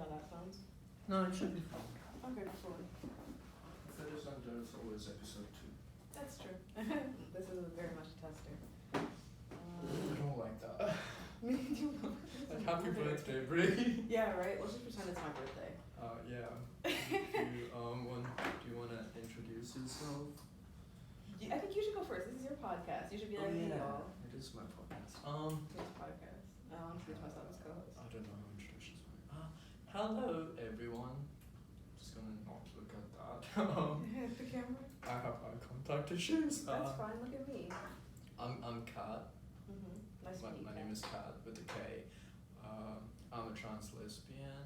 how that sounds? No, it should be fun. Okay, cool. If it isn't, there's always episode 2. That's true. This is very much a tester. I don't like that. Me too. Like, happy birthday, Brie. Yeah, right? Let's just pretend it's my birthday. Yeah. Do you wanna introduce yourself? I think you should go first. This is your podcast. You should be like, hey, y'all. It is my podcast. This podcast. I'll introduce myself as co-host. I don't know how introductions work. Hello, everyone. Just gonna not look at that. The camera? I have eye contact issues. That's fine. Look at me. I'm Kat. Nice to meet you. My name is Kat with a K. I'm a trans lesbian,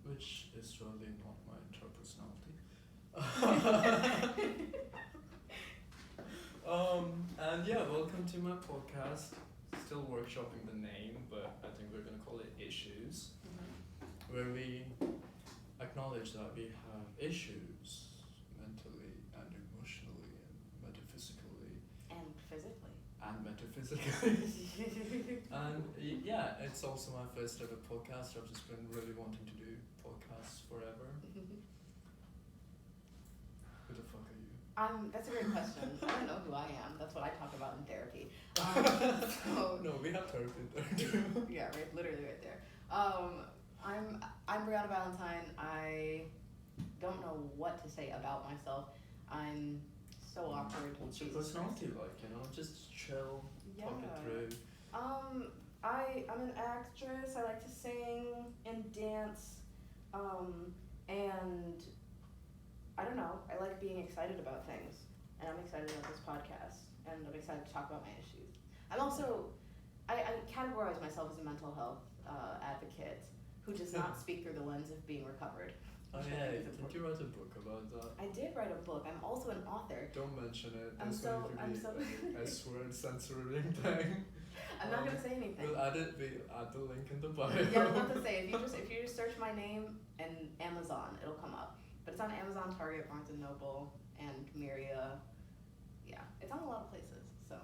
which is surely not my entire personality. And yeah, welcome to my podcast. Still workshopping the name, but I think we're gonna call it Issues, where we acknowledge that we have issues mentally and emotionally and metaphysically. And physically. And metaphysically. And yeah, it's also my first ever podcast. I've just been really wanting to do podcasts forever. Who the fuck are you? That's a great question. I don't know who I am. That's what I talk about in therapy. No, we have therapy there too. Yeah, right. Literally right there. I'm Brianna Valentine. I don't know what to say about myself. I'm so awkward. What's your personality like? You know, just chill, talk it through. I'm an actress. I like to sing and dance. And I don't know. I like being excited about things, and I'm excited about this podcast, and I'm excited to talk about my issues. I'm also, I categorize myself as a mental health advocate who does not speak through the lens of being recovered. Oh yeah, did you write a book about that? I did write a book. I'm also an author. Don't mention it. I'm There's so- going to be a S-word censoring thing. I'm not gonna say anything. We'll add the link in the bio. Yeah, I'm about to say, if you just search my name and Amazon, it'll come up. But it's on Amazon, Target, Barnes & Noble, and Myria. Yeah, it's on a lot of places, so.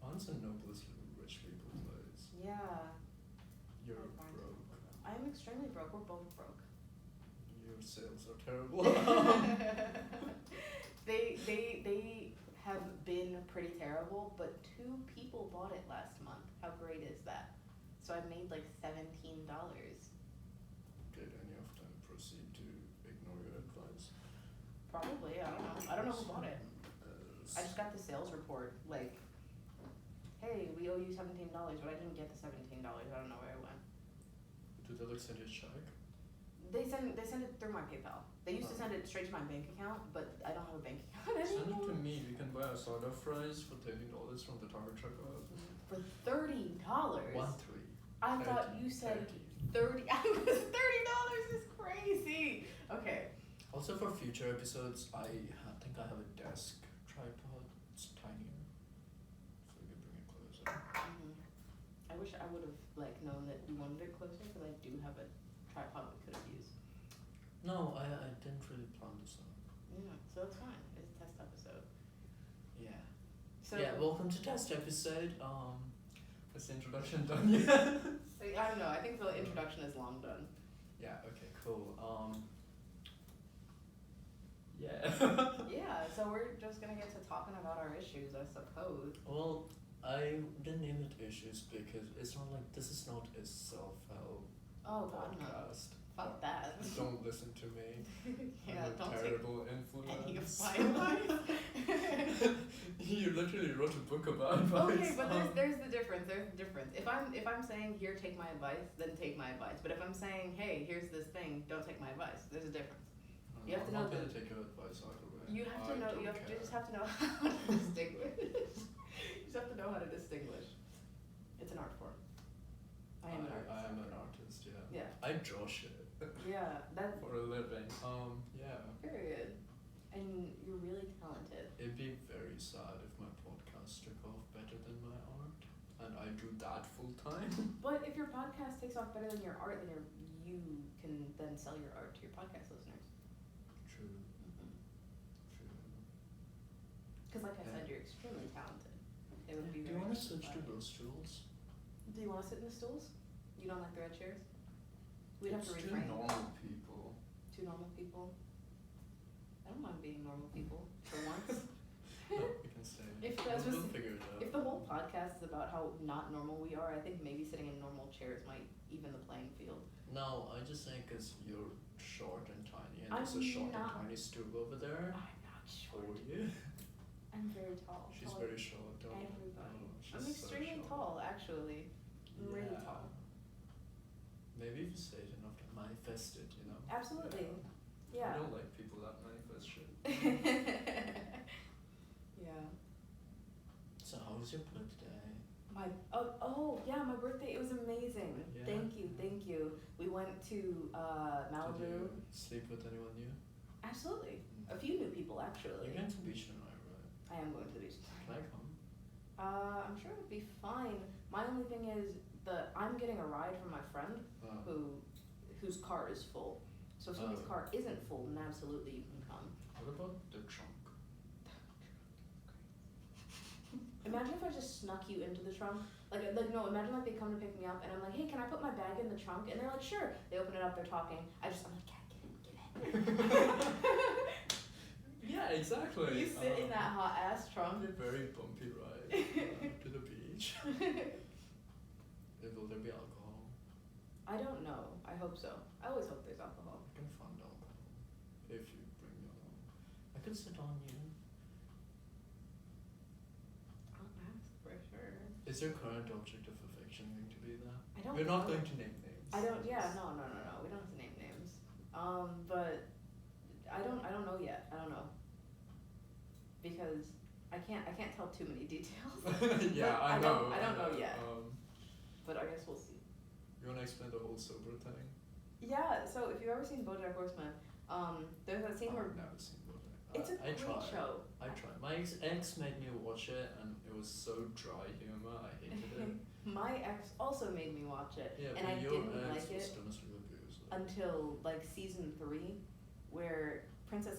Barnes & Noble is a rich people place. Yeah. You're Barnes & broke. Noble. I am extremely broke. We're both broke. Your sales are terrible. They have been pretty terrible, but 2 people bought it last month. How great is that? So I made like $17. Did any of them proceed to ignore your advice? Probably, I don't know. I don't know who bought it. I just got the sales report, like, hey, we owe you $17, but I didn't get the $17. I don't know where it went. Did they send you a check? They send it through my PayPal. They used to send it straight to my bank account, but I don't have a bank account Send it anymore. to me. You can buy a soda fries for $13 from the Target checkout. For $30. 1-3. I thought you said 30. I was $30 is crazy. Okay. Also for future episodes, I think I have a desk tripod. It's tinier, so you can bring it closer. I wish I would have known that you wanted it closer, because I do have a tripod we could have used. No, I didn't really plan this out. Yeah, so it's fine. It's a test episode. Yeah. So Yeah, welcome to test episode. Is the introduction done yet? I don't know. I think the introduction is long done. Yeah. Okay. Cool. Yeah. Yeah. So we're just gonna get to talking about our issues, I suppose. Well, I didn't name it issues because it's not like this is not a self-help Oh God, no. podcast. Fuck that. Don't listen to me. Yeah, I'm a don't terrible take any of influence. my advice. You literally wrote a book about advice. Okay, but there's the difference. There's the difference. If I'm saying here, take my advice, then take my advice. But if I'm saying, hey, here's this thing, don't take my advice. There's a difference. You have to know I'm not gonna the- take your advice either way. You have to know. You just have to know how to distinguish. You just have to know how to distinguish. It's an art form. I am an artist. I am an artist. Yeah. Yeah. I draw shit Yeah. That. for a living. Yeah. Period. And you're really talented. It'd be very sad if my podcast took off better than my art, and I do that full time. But if your podcast takes off better than your art, then you can then sell your art to your podcast listeners. True. True. Because like I said, you're extremely talented. It would be Do very you want to switch to inspiring. those stools? Do you want to sit in the stools? You don't like the red chairs? We'd have to It's refrain. two normal people. Two normal people. I don't mind being normal people for once. No, we can stay. If that's we'll what's- figure it out. If the whole podcast is about how not normal we are, I think maybe sitting in normal chairs might even the playing field. No, I just think because you're short and tiny, and I'm there's a short not- and tiny stool over there I'm not for short. you. I'm very tall. She's Taller very short. Don't. everybody. No, she's I'm so extremely short. tall, actually. I'm really Yeah. tall. Maybe if you say it enough to manifest it, you know. Absolutely. I Yeah. don't like people that manifest shit. Yeah. So how was your birthday? My birthday, it was amazing. Yeah. Thank you. We went to Did Malibu. you sleep with anyone new? Absolutely. A few new people actually. You're going to the beach tonight, right? I am going to the beach. Can I come? I'm sure it'll be fine. My only thing is I'm getting a ride from my friend whose car is full. So if somebody's Oh. car isn't full, then absolutely you can come. What about the trunk? Imagine if I just snuck you into the trunk. No, imagine like they come to pick me up and I'm like, hey, can I put my bag in the trunk? And they're like, sure. They open it up, they're talking. I'm like, get in. Yeah, exactly. You sit in that hot ass trunk. A very bumpy ride to the beach. Will there be alcohol? I don't know. I hope so. I always hope there's alcohol. I can find alcohol if you bring me along. I could sit on you. I'll ask for sure. Is your current object of affection going to be that? I don't We're not know. going to name names. I don't. Yeah. No. We don't have to name names. But I don't know yet. I don't know. Because I can't tell too many details. Yeah, But I know. I don't know yet. But I guess we'll see. You want to explain the whole sober thing? Yeah. So if you've ever seen BoJack Horseman, there's that scene where I've never seen BoJack. it's a I great tried. show. I tried. My ex made me watch it, and it was so dry humor. I hated it. My ex also made me watch it, Yeah, and but I your didn't ex like was it domestic abuse. until like season 3, where Princess.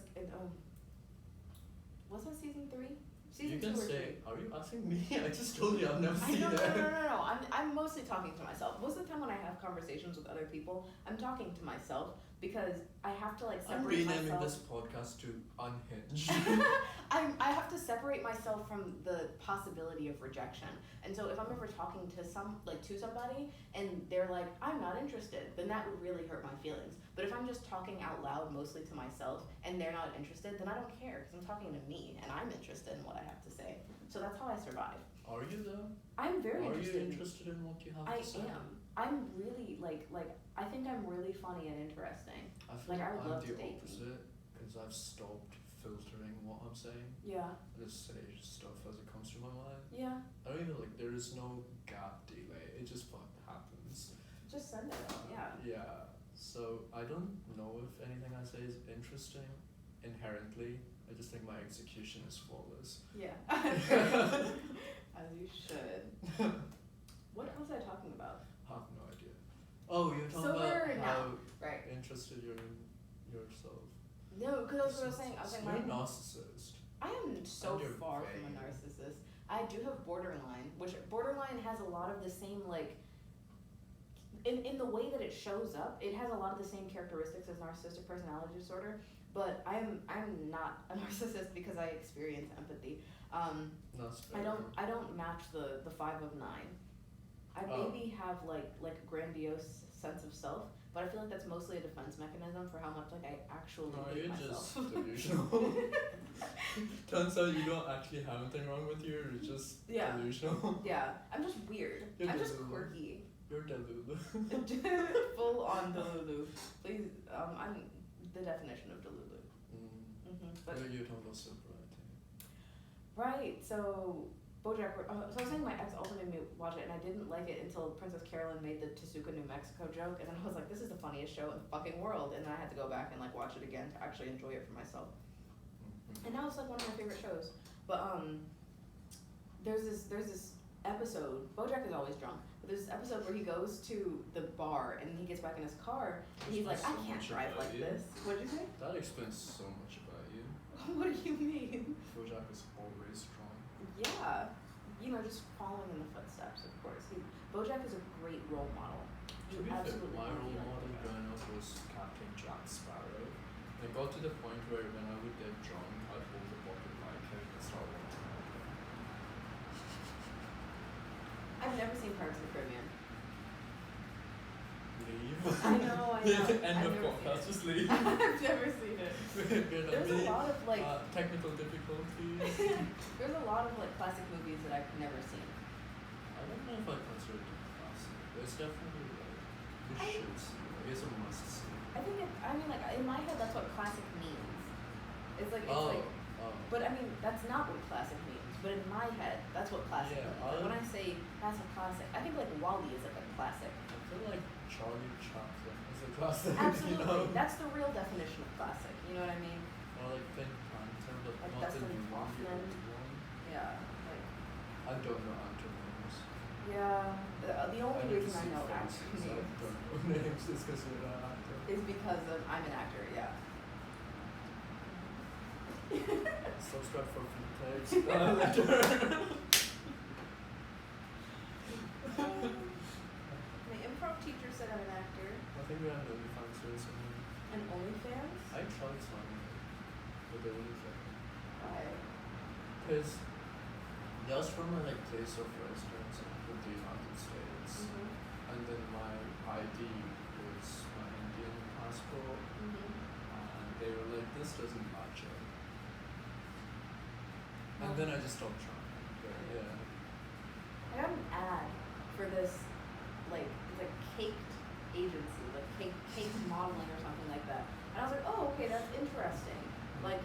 Was that season 3? Season You 2 can or say, 3? are you asking me? I just told you I've never I seen know, it. no. I'm mostly talking to myself. Most of the time when I have conversations with other people, I'm talking to myself because I have to like I'm separate renaming myself. this podcast to Unhinged. I have to separate myself from the possibility of rejection. And so if I'm ever talking to somebody and they're like, I'm not interested, then that would really hurt my feelings. But if I'm just talking out loud mostly to myself and they're not interested, then I don't care because I'm talking to me and I'm interested in what I have to say. So that's how I survive. Are you though? I'm very Are interested. you interested in what you have I to say? am. I'm really like I think I'm really funny and interesting. I feel Like, I would I'm love the to date you. opposite because I've stopped filtering what I'm saying. Yeah. I just say stuff as it comes to my mind. Yeah. I don't even there is no gap delay. It just happens. Just send it. Yeah. Yeah. So I don't know if anything I say is interesting inherently. I just think my execution is flawless. Yeah. As you should. What was I talking about? Have no idea. Oh, you're talking Sober about now. how Right. interested you're in yourself. No, because I was saying, You're a narcissist. I am so And you're far from a vague. narcissist. I do have borderline, which borderline has a lot of the same in the way that it shows up, it has a lot of the same characteristics as narcissistic personality disorder. But I'm not a narcissist because I experience empathy. That's fair. I don't match the 5 of 9. I Oh. maybe have like a grandiose sense of self, but I feel like that's mostly a defense mechanism for how much I actually No, hate you're myself. just delusional. Turns out you don't actually have anything wrong with you. You're just Yeah. delusional. Yeah, I'm just weird. You're I'm just delulu. quirky. You're delulu. Full on delulu. Please, I'm the definition of delulu. But You're talking about sobriety. right, so BoJack. So I was saying my ex also made me watch it, and I didn't like it until Princess Carolyn made the Tasuka, New Mexico joke, and then I was like, this is the funniest show in the fucking world, and then I had to go back and watch it again to actually enjoy it for myself. And now it's one of my favorite shows. But there's this episode. BoJack is always drunk, but there's this episode where he goes to the bar and he gets back in his car and he's like, I So can't much drive about like you. this. What did you say? That explains so much about you. What do you mean? BoJack is always strong. Yeah, just following in the footsteps, of course. BoJack is a great role model. To be fair, my role model growing up was Captain Jack Sparrow. And it got to the point where when I would get drunk, I'd hold the bottle like him and start wanting to drink. I've never seen Pirates of the Caribbean. Leave. I know. End of podcast, just leave. I've never seen it. There's a lot of like technical difficulties. there's a lot of like classic movies that I've never seen. I don't know if I consider it a classic. It's definitely like you should see. It's a must see. I think I mean like in my head that's what classic means. It's like but I mean that's not what classic means. But in my head that's what classic means. Like, when I say that's a classic, I think like WALL-E is like a classic. I feel like Charlie Chaplin is a classic. Absolutely. You know? That's the real definition of classic. You know what I mean? Or like Pink Panther, but Like not the Dustin new one, the Hoffman. old one. Yeah. Like I don't know actor names. yeah. The only reason I know actor I names don't know names is because you're an actor. is because I'm an actor. Yeah. Subscribe for free tapes later. My improv teacher said I'm an actor. I think we have an OnlyFans recently. And OnlyFans? I tried signing it, but they wouldn't let me. Why? Because that was from my like place of residence in the United States, Mm-hmm. and then my ID was my Indian passport, Mm-hmm. and they were like, "This doesn't match it," and Oh. then I just stopped trying. But yeah. I got an ad for this, like, it's a caked agency, like caked modeling or something like that. And I was like, oh, okay, that's interesting. Like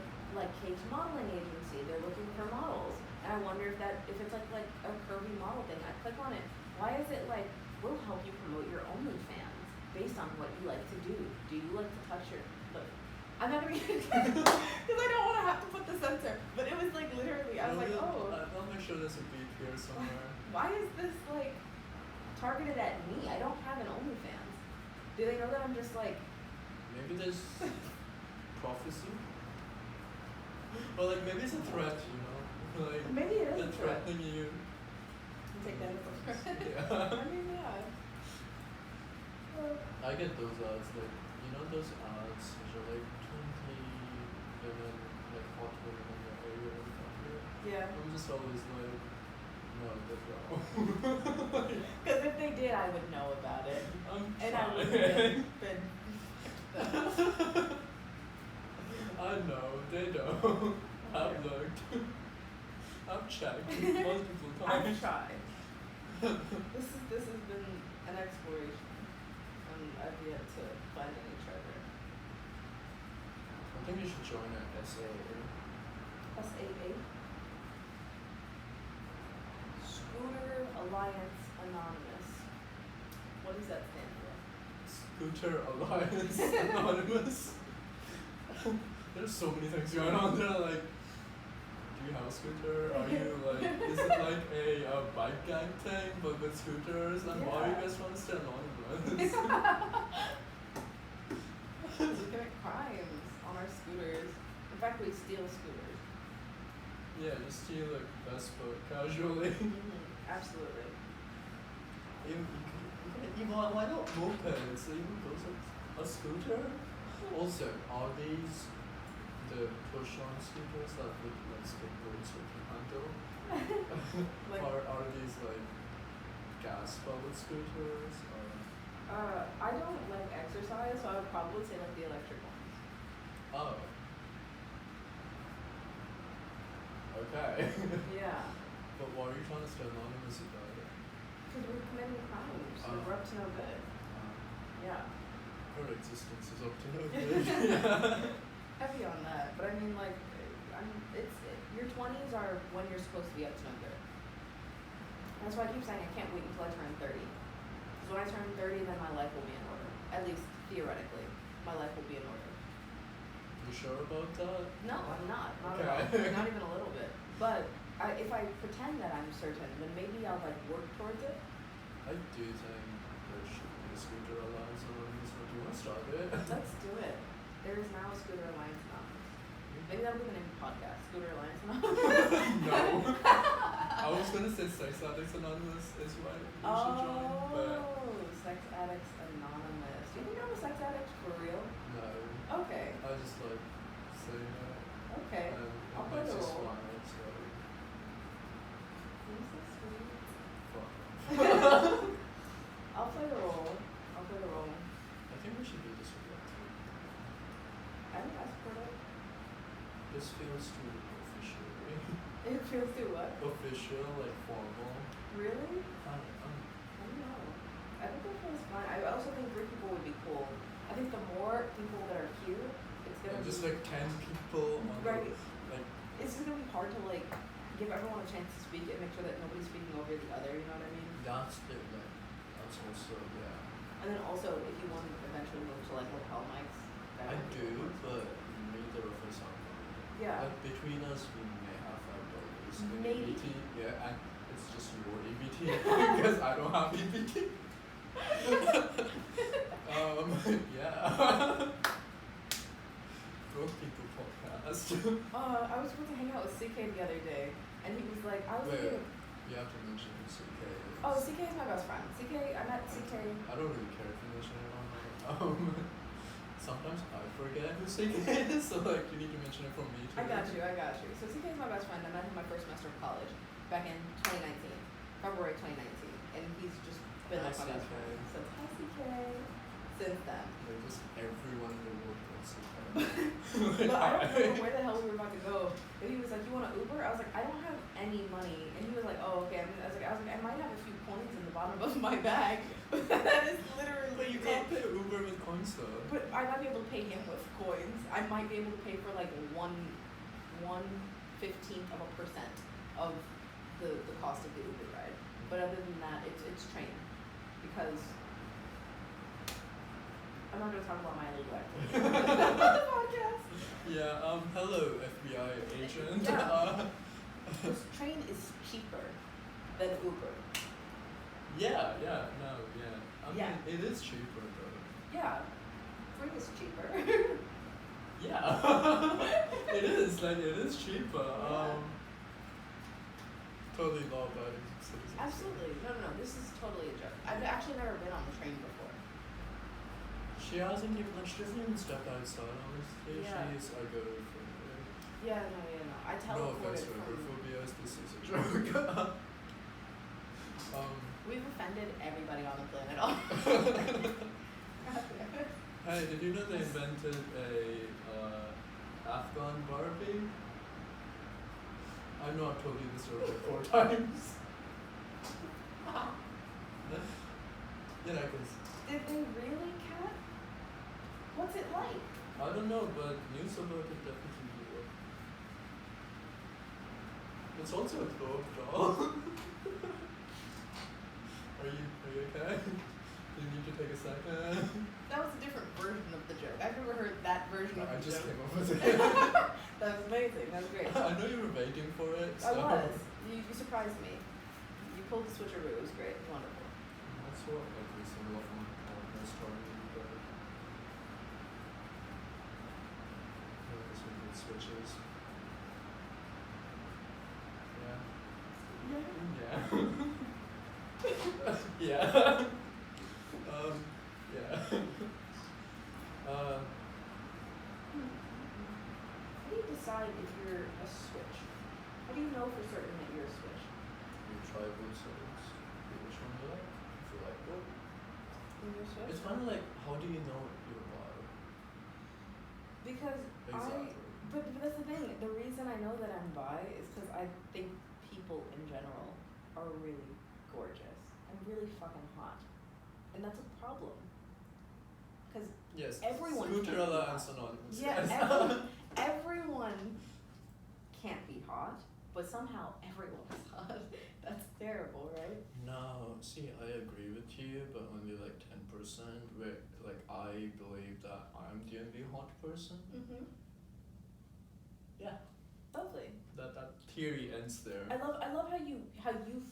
Cake's modeling agency, they're looking for models. And I wonder if it's like a curvy model thing. I click on it. Why is it like, we'll help you promote your OnlyFans based on what you like to do? Do you like to touch your, look, I'm not gonna because I don't want to have to put the censor. But it was like literally, I was like, oh. I'll make sure there's a beep here somewhere. Why is this like targeted at me? I don't have an OnlyFans. Do they know that I'm just like Maybe there's prophecy? Or like maybe it's a threat, you know? Like maybe it is they're a threat. threatening you. You take that as a threat. Yeah. I mean, yeah. Well, I get those ads, like, you know those ads which are like 20 women, like hot women in your area or something? yeah. I'm just always like, no, that's wrong. Because if they did, I would know about it, I'm and I would trying. have been. I know, they don't. I've looked. I've checked multiple times. I've tried. This has been an exploration, and I've yet to find any treasure. I think you should join an SAA. SAA. Scooter Alliance Anonymous. What does that stand for? Scooter Alliance Anonymous. There's so many things going on there, like, do you have a scooter? Are you like, is it like a bike gang thing, but with scooters? And why are you guys trying to stay anonymous? We commit crimes on our scooters. In fact, we steal scooters. Yeah, you steal like Vespa casually. Absolutely. Why not mopeds? Even those are a scooter? Also, are these the push-on scooters that look like skateboards with a handle? Like, or are these like gas-powered scooters? Or I don't like exercise, so I would probably say like the electric ones. oh. Okay. Yeah. But why are you trying to stay anonymous about it? Because we're committing crimes. Like, we're up to no good. Yeah. Her existence is up to no good. Yeah. Heavy on that, but I mean, like, your 20s are when you're supposed to be up to no good. That's why I keep saying I can't wait until I turn 30. Because when I turn 30, then my life will be in order. At least theoretically, my life will be in order. You sure about that? No, I'm not. Not Okay. at all. Not even a little bit. But if I pretend that I'm certain, then maybe I'll like work towards it. I do think there should be a scooter alliance anonymous. Do you want to start it? Let's do it. There is now a Scooter Alliance Anonymous. Maybe that'll be the name of the podcast. Scooter Alliance Anonymous. No. I was gonna say Sex Addicts Anonymous is what you should join, but Oh, Sex Addicts Anonymous. Do you think I'm a sex addict for real? No. Okay. I just like saying it. Okay. And I'll it play makes the you role. smile, so Who's so sweet? fuck. I'll play the role. I'll play the role. I think we should do this again too. I think I support it. This feels too official. It feels too what? Official, like formal. Really? I don't I don't know. I think that feels fine. I also think 3 people would be cool. I think the more people that are here, it's gonna And be just like 10 people on right. like It's just gonna be hard to like give everyone a chance to speak and make sure that nobody's speaking over the other. You know what I mean? that's the like that's also yeah. And then also, if you want to eventually move to like lapel mics, that I would be do, cool. but neither of us are. Yeah. Like between us, we may have $5 in Maybe. EBT. Yeah, and it's just your EBT because I don't have EBT. Yeah. Broke People podcast. I was supposed to hang out with CK the other day, and he was like, I was Wait, thinking, you have to mention who CK is. oh, CK is my best friend. I met CK. I don't really care if you mention it or not. Sometimes I forget who CK is, so like you need to mention it for me too. I got you. So CK is my best friend. I met him my first semester of college, back in 2019, February 2019, and he's just been Hi, like my best CK. friend since. Hi CK. Since then. Like just everyone in the world knows CK. But I don't remember where the hell we were about to go. And he was like, "You want an Uber?" I was like, "I don't have any money." And he was like, "Oh, okay." I was like, "I might have a few coins in the bottom of my bag." But that is literally But you it. can't pay Uber with coins though. But I might be able to pay him with coins. I might be able to pay for like 1/15th of a percent of the cost of the Uber ride. But other than that, it's train because I'm not gonna talk about my illegal activity on the podcast. Yeah, hello FBI agent. Yeah. This train is cheaper than Uber. Yeah. I mean, Yeah. it is cheaper though. Yeah, free is cheaper. Yeah. It is cheaper. Yeah. Totally law-abiding citizens. Absolutely. No. This is totally a joke. I've actually never been on the train before. She hasn't even, like, she doesn't even step outside, honestly. Yeah. She's agoraphobic. Yeah, no. I No offense teleported to from. agoraphobiia, this is a joke. We've offended everybody on the planet. Hey, did you know they invented a Afghan Barbie? I know I've told you this story 4 times. Cause Did they really, Kat? What's it like? I don't know, but news about it definitely blew up. It's also a clove doll. Are you okay? Do you need to take a second? That was a different version of the joke. I've never heard that version of I the just joke. came up with it. That was amazing. That was great. I know you were waiting for it. I So. was. You surprised me. You pulled the switcheroo. It was great. It was wonderful. That's what every single of my partners told me, but some good switches. Yeah. Yeah. Yeah. How do you decide if you're a switch? How do you know for certain that you're a switch? You try both sides. Which one you like? If you like both. When you're a switch? It's kind of like, how do you know you're bi? Because Exactly. but that's the thing. The reason I know that I'm bi is because I think people in general are really gorgeous and really fucking hot, and that's a problem. Because Yes. everyone Scooter can't be Alliance hot. Anonymous. yeah, Yes. everyone can't be hot, but somehow everyone is hot. That's terrible, right? No, see, I agree with you, but only like 10%. Where like I believe that I'm the only hot person. Mm-hmm. Yeah. Lovely. That theory ends there. I love how you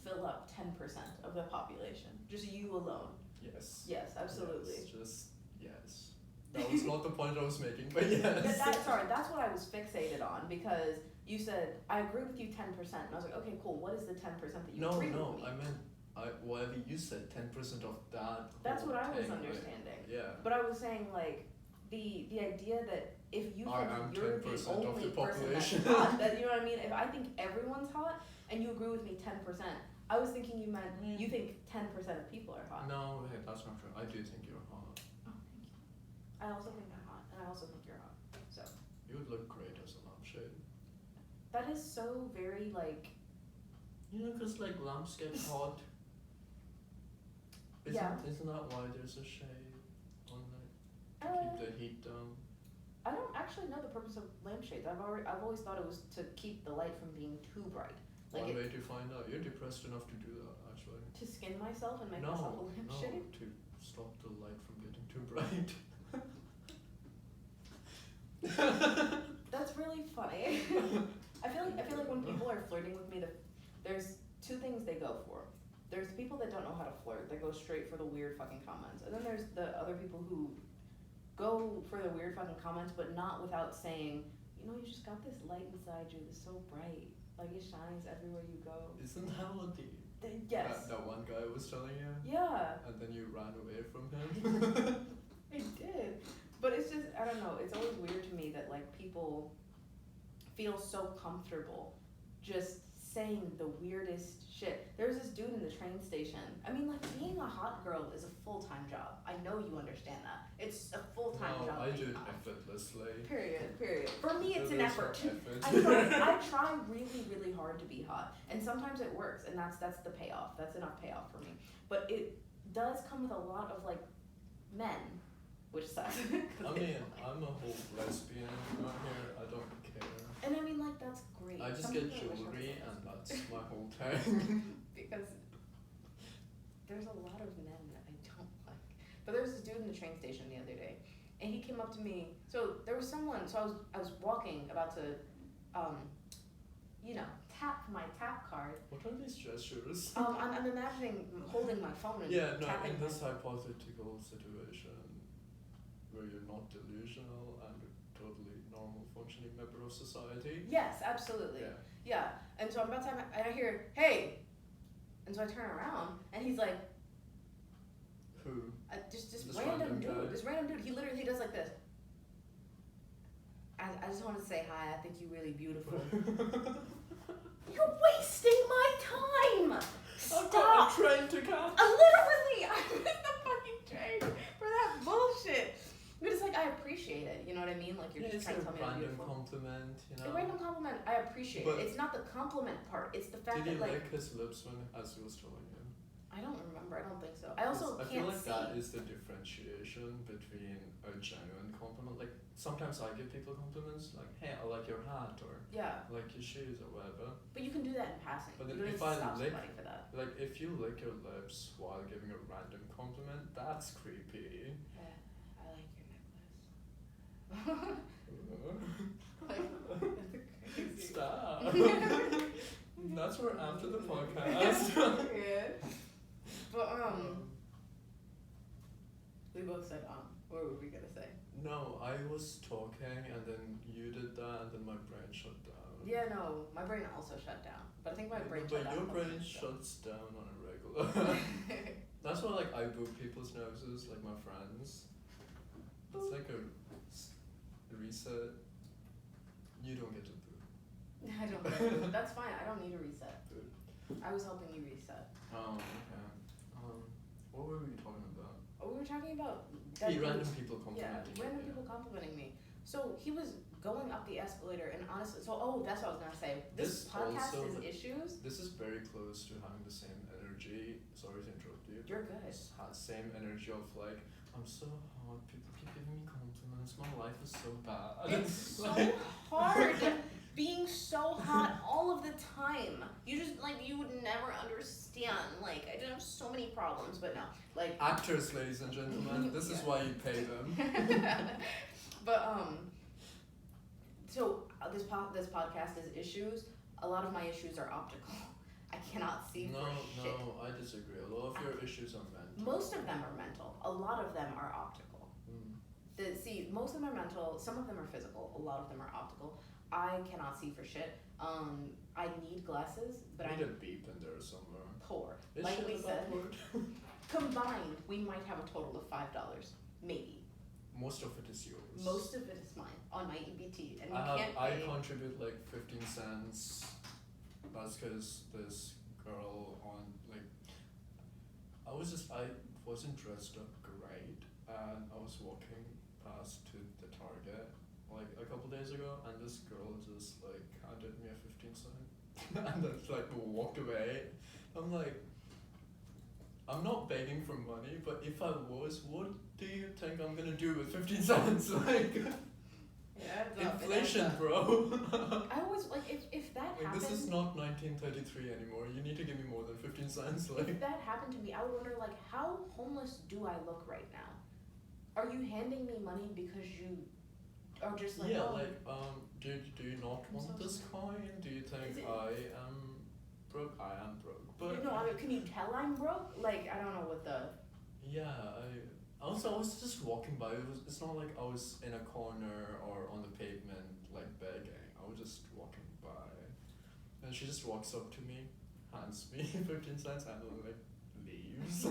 fill up 10% of the population, just you alone. Yes. Yes, absolutely. Yes, just yes. That was not the point I was making, but yes. Sorry, that's what I was fixated on because you said I agree with you 10%, and I was like, okay, cool. What is the 10% that you agree with me? I meant whatever you said, 10% of that. That's what I was thing, like, understanding. yeah. But I was saying like the idea that if you I think am you're the 10% of only the person that's population. hot, that you know what I mean? If I think everyone's hot and you agree with me 10%, I was thinking you meant you think 10% of people are hot. No, hey, that's not true. I do think you're hot. Oh, thank you. I also think I'm hot, and I also think you're hot. So You would look great as a lampshade. that is so very like. You know, 'cause like lamps get hot. Yeah. Isn't that why there's a shade on it to Uh, keep the heat down? I don't actually know the purpose of lampshades. I've always thought it was to keep the light from being too bright. Like One way to find out. You're depressed enough to do that, actually. to skin myself and make myself a No, lampshade. to stop the light from getting too bright. That's really funny. I feel like when people are flirting with me, there's two things they go for. There's people that don't know how to flirt, that go straight for the weird fucking comments, and then there's the other people who go for the weird fucking comments, but not without saying, you know, you just got this light inside you that's so bright, like it shines everywhere you go. Isn't that what Yes. that one guy was telling you? Yeah. And then you ran away from him? I did. But it's just, I don't know, it's always weird to me that like people feel so comfortable just saying the weirdest shit. There's this dude in the train station. I mean, like, being a hot girl is a full-time job. I know you understand that. It's a full-time No, job. I do being it hot. effortlessly. Period. For me, it's So an there's effort. no I try really hard to be hot, and sometimes it works, and that's the payoff. That's enough payoff for me. But it does come with a lot of like men, which sucks. I mean, I'm a whole lesbian out here. I don't care. And I mean, like, that's great. I just Some get people wish I was jewelry, like and that. that's my whole thing. Because there's a lot of men that I don't like. But there was this dude in the train station the other day, and he came up to me. So there was someone. So I was walking, about to, tap my tap card. What are these gestures? I'm imagining holding my phone and Yeah, no, tapping in this my. hypothetical situation where you're not delusional and a totally normal functioning member of society. Yes, absolutely. Yeah. Yeah. And so I'm about to tap, and I hear, "Hey," and so I turn around, and he's like, Who? just This random random dude. guy? This random dude. He literally does like this. I just wanted to say hi. I think you're really beautiful. You're wasting my time. I've got Stop. a train to catch. Literally, I missed the fucking train for that bullshit. But it's like, I appreciate it. You know what I mean? Like, you're just It's trying a to tell me I'm random beautiful. compliment, you A know. random compliment, I appreciate But- it. It's not the compliment part. It's the fact Did he that like lick his lips when as he was telling you? I don't remember. I don't think so. I also I can't feel like see. that is the differentiation between a genuine compliment. Like sometimes I give people compliments, like, "Hey, I like your hat," or Yeah, "I like your shoes," or whatever. but you can do that in passing. But you then don't need if to I stop lick- somebody for that. Like if you lick your lips while giving a random compliment, that's creepy. I like your necklace. Like, Stop. That's for after the podcast. Yeah. But we both said what were we gonna say? No, I was talking and then you did that and then my brain shut down. Yeah, no, my brain also shut down. But I think my brain But shut down. your a brain couple minutes ago. shuts down on a regular. That's why like I book people's noses, like my friends. It's like a reset. You don't get to book. I don't. That's fine. I don't need a reset. Good. I was helping you reset. Okay. What were we talking about? Oh, we were talking about. Hey, dude- random people Yeah, complimenting you, random yeah. people complimenting me. So he was going up the escalator, and honestly, that's what I was gonna say. This podcast also- is issues. This is very close to having the same energy. Sorry to interrupt you. You're good. Same energy of like, I'm so hot, people keep giving me compliments, my life is so bad. It's so hard being so hot all of the time. You just you would never understand. Like, I just have so many problems, but no, like. Actors, ladies and gentlemen, this is Yeah. why you pay them. But so this podcast is issues. A lot of my issues are optical. I cannot see No, for shit. no, I disagree. A lot of your issues are mental. Most of them are mental. A lot of them are optical. Mm. Most of them are mental. Some of them are physical. A lot of them are optical. I cannot see for shit. I need glasses, but I I'm need a beep in there somewhere. poor. Is Like shit we a said, bad word? combined, we might have a total of $5, maybe. Most of it is yours. Most of it is mine on my EBT, and you I can't I pay. contribute like 15 cents. That's because this girl on like I wasn't dressed up great, and I was walking past to the Target like a couple days ago, and this girl just like handed me a 15 cent and then like walked away. I'm like, I'm not begging for money, but if I was, what do you think I'm gonna do with 15 cents? Like, Yeah, it's up, inflation, it's up. bro. I always like if that Like, happened. this is not 1933 anymore. You need to give me more than 15 cents. Like, If that happened to me, I would wonder like, how homeless do I look right now? Are you handing me money because you are just like, yeah, oh, like, do you not I'm want so this sorry. coin? Do you think Is it- I am broke? I am broke, but no, I mean, can you tell I'm broke? Like, I don't know what the. yeah, I was just walking by. It's not like I was in a corner or on the pavement like begging. I was just walking by, and she just walks up to me, hands me 15 cents, and then like leaves.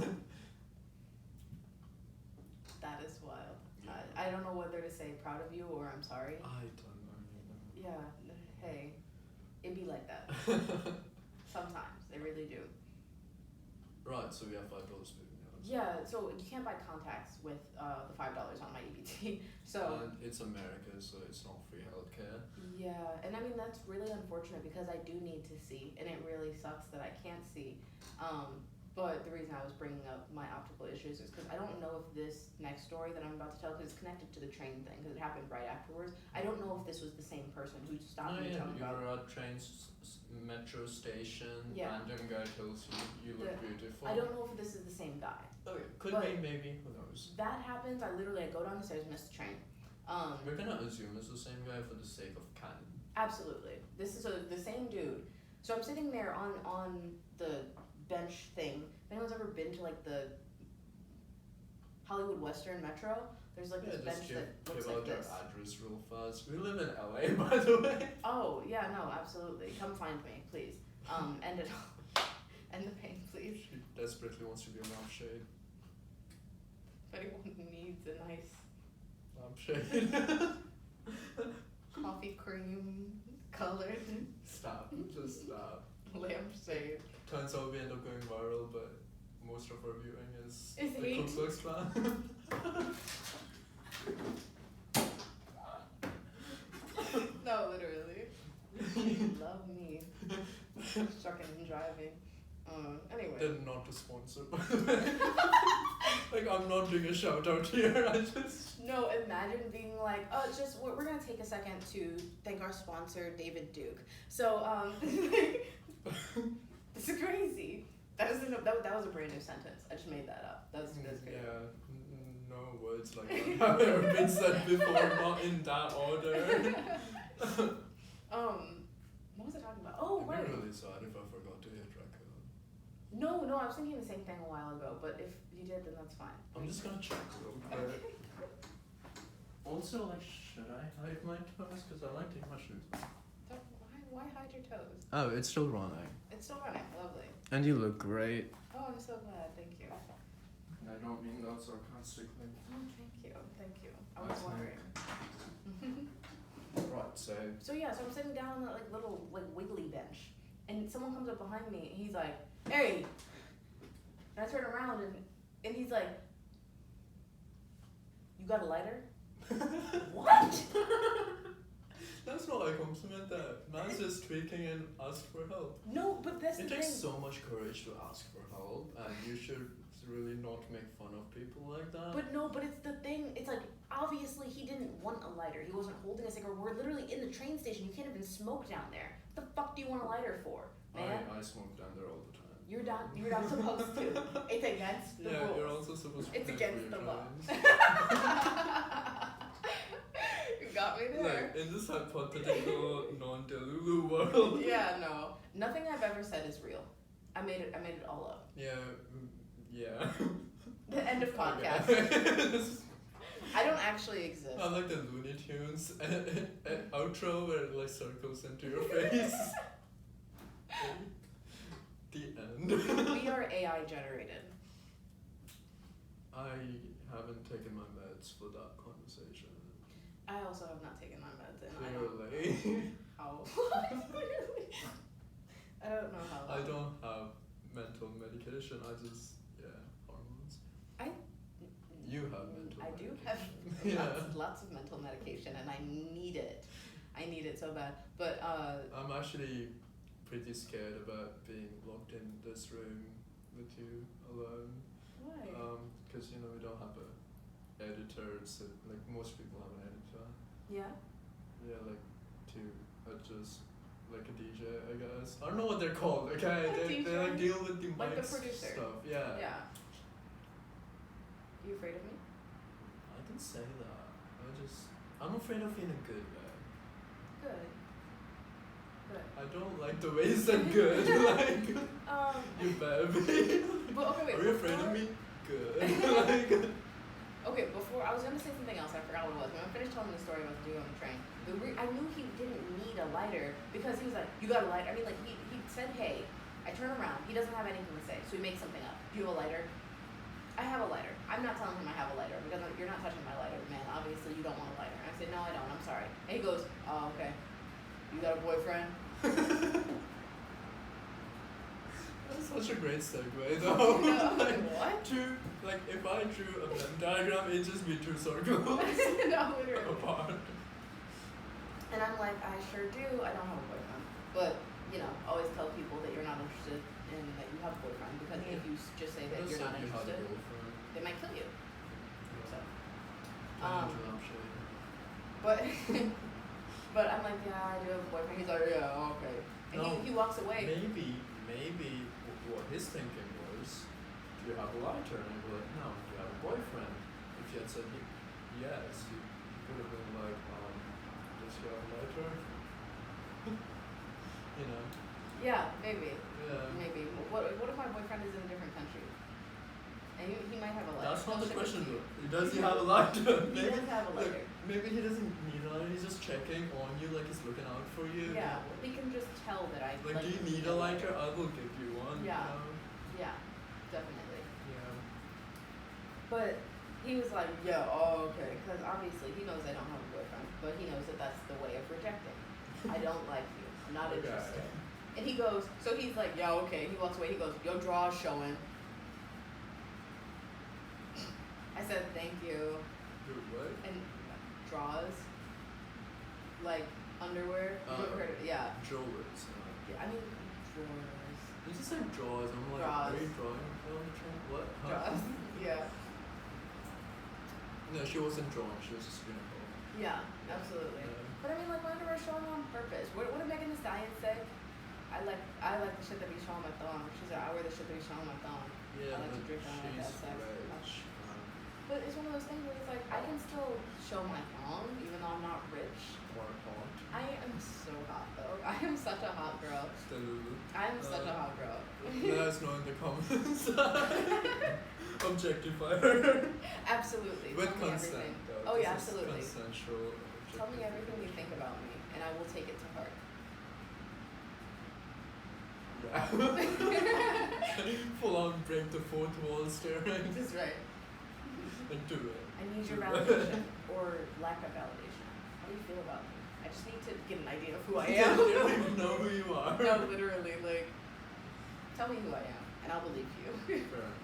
That is wild. Yeah. I don't know whether to say proud of you or I'm sorry. I don't know. Yeah, hey, it be like that. Sometimes, they really do. Right, so we have $5 50 minutes. Yeah, so you can't buy contacts with the $5 on my EBT. So And it's America, so it's not free healthcare. yeah, and I mean that's really unfortunate because I do need to see, and it really sucks that I can't see. But the reason I was bringing up my optical issues is because I don't know if this next story that I'm about to tell, because it's connected to the train thing, because it happened right afterwards. I don't know if this was the same person who stopped me to tell me you about. were at metro station, Yeah. random guy tells you look beautiful. I don't know if this is the same guy. Okay, could but- be, maybe, who knows. That happens. I go down the stairs, miss the train. We're gonna assume it's the same guy for the sake of canon. Absolutely. This is the same dude. So I'm sitting there on the bench thing. If anyone's ever been to like the Hollywood Western Metro, there's like this just bench give that looks out like their this. address real fast. We live in LA, by the way. Oh yeah, no, absolutely. Come find me, please. End it all. End the pain, please. She desperately wants to be a lampshade. If anyone needs a nice Lampshade. coffee cream colored Stop. Just stop. lampshade. Turns out we end up going viral, but most of our viewing is Is the hate. Ku Klux Klan. No, literally. You love me. Trucking and driving. Anyway. They're not a sponsor, by the way. Like, I'm not doing a shout out here. I just. No, imagine being like, oh, just we're gonna take a second to thank our sponsor, David Duke. So, this is crazy. That was a brand new sentence. I just made that up. That's great. Yeah, no words like that have ever been said before, not in that order. What was I talking about? Oh, I'd right. be really sad if I forgot to hit record. No, I was thinking the same thing a while ago, but if you did, then that's fine. I'm just gonna check real quick. Also, like, should I hide my toes? Because I like to hit my shoes. Why hide your toes? Oh, it's still running. It's still running. Lovely. And you look great. Oh, I'm so glad. Thank you. I don't mean that sarcastically. Oh, thank you. I was That's wondering. Right, so. Yeah, so I'm sitting down on that like little like wiggly bench, and someone comes up behind me, and he's like, "Hey," and I turn around, and he's like, "You got a lighter?" What? That's not a compliment. That man's just tweaking and ask for help. No, but that's It the takes thing. so much courage to ask for help, and you should really not make fun of people like that. But it's the thing. It's like obviously he didn't want a lighter. He wasn't holding a cigarette. We're literally in the train station. You can't even smoke down there. What the fuck do you want a lighter for, man? I smoke down there all the time. You're not supposed to. It's against the Yeah, rules. you're also supposed to It's pay against for the your law. crimes. You got me there. Like, in this hypothetical non-Delulu world. Yeah, no. Nothing I've ever said is real. I made it all up. Yeah, yeah. The end of podcast. Okay. I don't actually exist. I like the Looney Tunes outro where it like circles into your face. The end. We are AI generated. I haven't taken my meds for that conversation. I also have not taken my meds, and I don't Clearly. know how. Clearly. I don't know how. I don't have mental medication. I just hormones. You have mental. I do medication. have lots of mental medication, and I need it. I need it so bad. But I'm actually pretty scared about being locked in this room with you alone. why? Because we don't have a editor. So like most people have an editor. Yeah. Yeah, like to adjust like a DJ, I guess. I don't know what they're called. Okay, they like deal with the Like the mics producer. stuff. Yeah. Yeah. You afraid of me? I can say that. I'm afraid of in a good way. Good. Good. I don't like the way you said good. Like you baby. But okay, wait. Are you afraid of me? Good. Like. Okay, before I was gonna say something else. I forgot what it was. When I finished telling the story about the dude on the train, I knew he didn't need a lighter because he was like, "You got a lighter?" I mean, like he said, "Hey." I turn around. He doesn't have anything to say, so he makes something up. Do you have a lighter? I have a lighter. I'm not telling him I have a lighter because you're not touching my lighter, man. Obviously, you don't want a lighter. And I said, no, I don't. I'm sorry. And he goes, oh, okay. You got a boyfriend? That's such a great segue, though. No, like, what? Like, if I drew a Venn diagram, it'd just be two circles No, literally. apart. And I'm like, I sure do. I don't have a boyfriend. But, always tell people that you're not interested and that you have a boyfriend because if you just say that you're not interested, they might kill you. So, but but I'm like, yeah, I do have a boyfriend. He's like, yeah, okay. And No, he walks away. Maybe what his thinking was, do you have a lighter? And I'd be like, no, do you have a boyfriend? If you had said yes, he could have been like, does he have a lighter? Yeah, maybe. Yeah. Maybe. What if my boyfriend is in a different country? And he might have a lighter. That's not the He'll question ship it to though. you. Does he have a lighter? He doesn't have a lighter. Maybe he doesn't need a lighter, he's just checking on you, like he's looking out for you. Yeah, he can just tell that I Like, do you need a lighter? I will give you one. Yeah. Yeah, definitely. Yeah. But he was like, yeah, oh, okay. Because obviously he knows I don't have a boyfriend, but he knows that that's the way of rejecting. I don't like you. I'm not Okay. interested. And he goes, so he's like, yeah, okay. He walks away. He goes, your draw's showing. I said, thank you. Dude, what? And draws, like underwear. You ever heard of it? Yeah. Drawers. Yeah. I mean, drawers. You just said drawers. I'm like, Draws. are you drawing on the train? What? Huh? Draws. Yeah. No, she wasn't drawing. She was just gonna go. Yeah. Absolutely. Yeah. But I mean, like, my underwear's showing on purpose. What did Megan Thee Stallion say? I like the shit that be showing my thong. She said, I wear the shit that be showing my thong. Yeah, I like to but drink on like she's that sex. rich. But it's one of those things where it's like, I can still show my thong even though I'm not rich. Or hot. I am so hot though. I am such a hot girl. Still. I am such a hot girl. Let us know in the comments. Objectify her. Absolutely. With Tell me consent, everything. though. Oh yeah, This is absolutely. Consensual. Tell me everything you think about me, and I will take it to heart. Yeah. Full on break the fourth wall staring. Just right. And do it. I need your Do it. validation or lack of validation. How do you feel about me? I just need to get an idea of who I You am. don't even know who you are. No, literally, like, tell me who I am, and I'll believe you. Fair enough.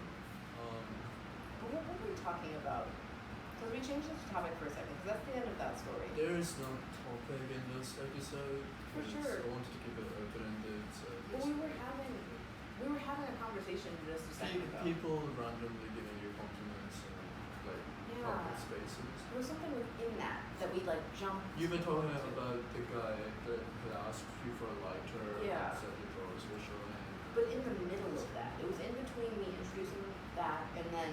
But what were we talking about? Because we changed the topic for a second, because that's the end of that story. There is no topic in this episode. For because sure. I wanted to keep it open-ended. So But we were having a conversation just a second ago. people randomly giving you compliments in like Yeah. public spaces. There was something within that we like jumped. You've been talking about the guy that had asked you for a lighter Yeah. and said your drawers were showing. But in the middle of that, it was in between me introducing that and then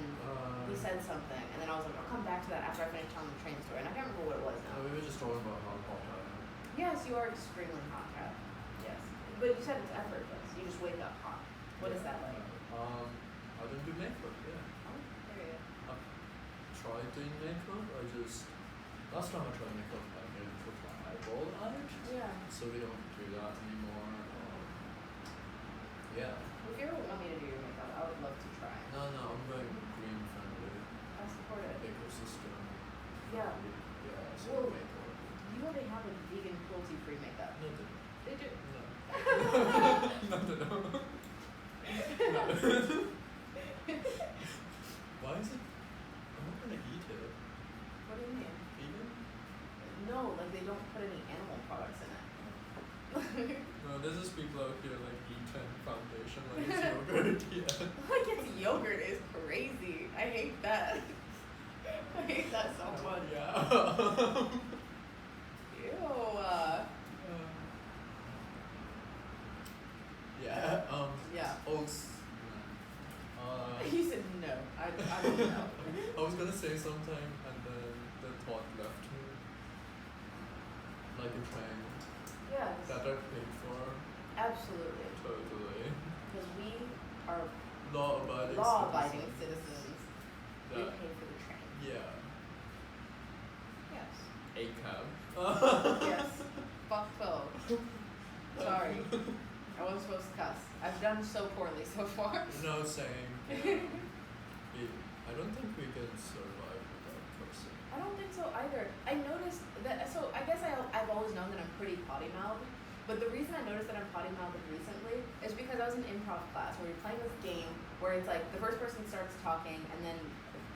he said something, and then I was like, I'll come back to that after I finish telling the train story, and I can't remember what it was now. We were just talking about how hot I am. Yes, you are extremely hot, Kat. Yes. But you said it's effortless. You just wake up hot. What is that like? I don't do makeup, yeah. Oh, there you go. tried doing makeup. Last time I tried makeup, I made it look like eyeball art. Yeah. So we don't do that anymore. Yeah. If you ever want me to do your makeup, I would love to try. No, I'm very green friendly. I support it. Ecosystem. Yeah. Yeah, so Well, makeup. You already have a vegan cruelty-free makeup. No, they They do. no. No. Why is it? I'm not gonna eat it. What do you mean? Vegan? No, like they don't put any animal products in it. No, there's just people out here like eating foundation like it's yogurt. Yeah. Like it's yogurt is crazy. I hate that. I hate that so much. Yeah. Ew. Yeah. Yeah. Oats. You said no. I don't know. I was gonna say sometime and then the thought left me. Like a train Yes. that I paid for. Absolutely. Totally. Because we are Law-abiding citizens. We That, pay for the train. yeah. Yes. A cab. Yes. Fuck Phil. Sorry. I wasn't supposed to cuss. I've done so poorly so far. No, same. I don't think we can survive without cursing. I don't think so either. I noticed that, so I guess I've always known that I'm pretty potty mouthed, but the reason I noticed that I'm potty mouthed recently is because I was in improv class where we're playing this game where it's like the first person starts talking and then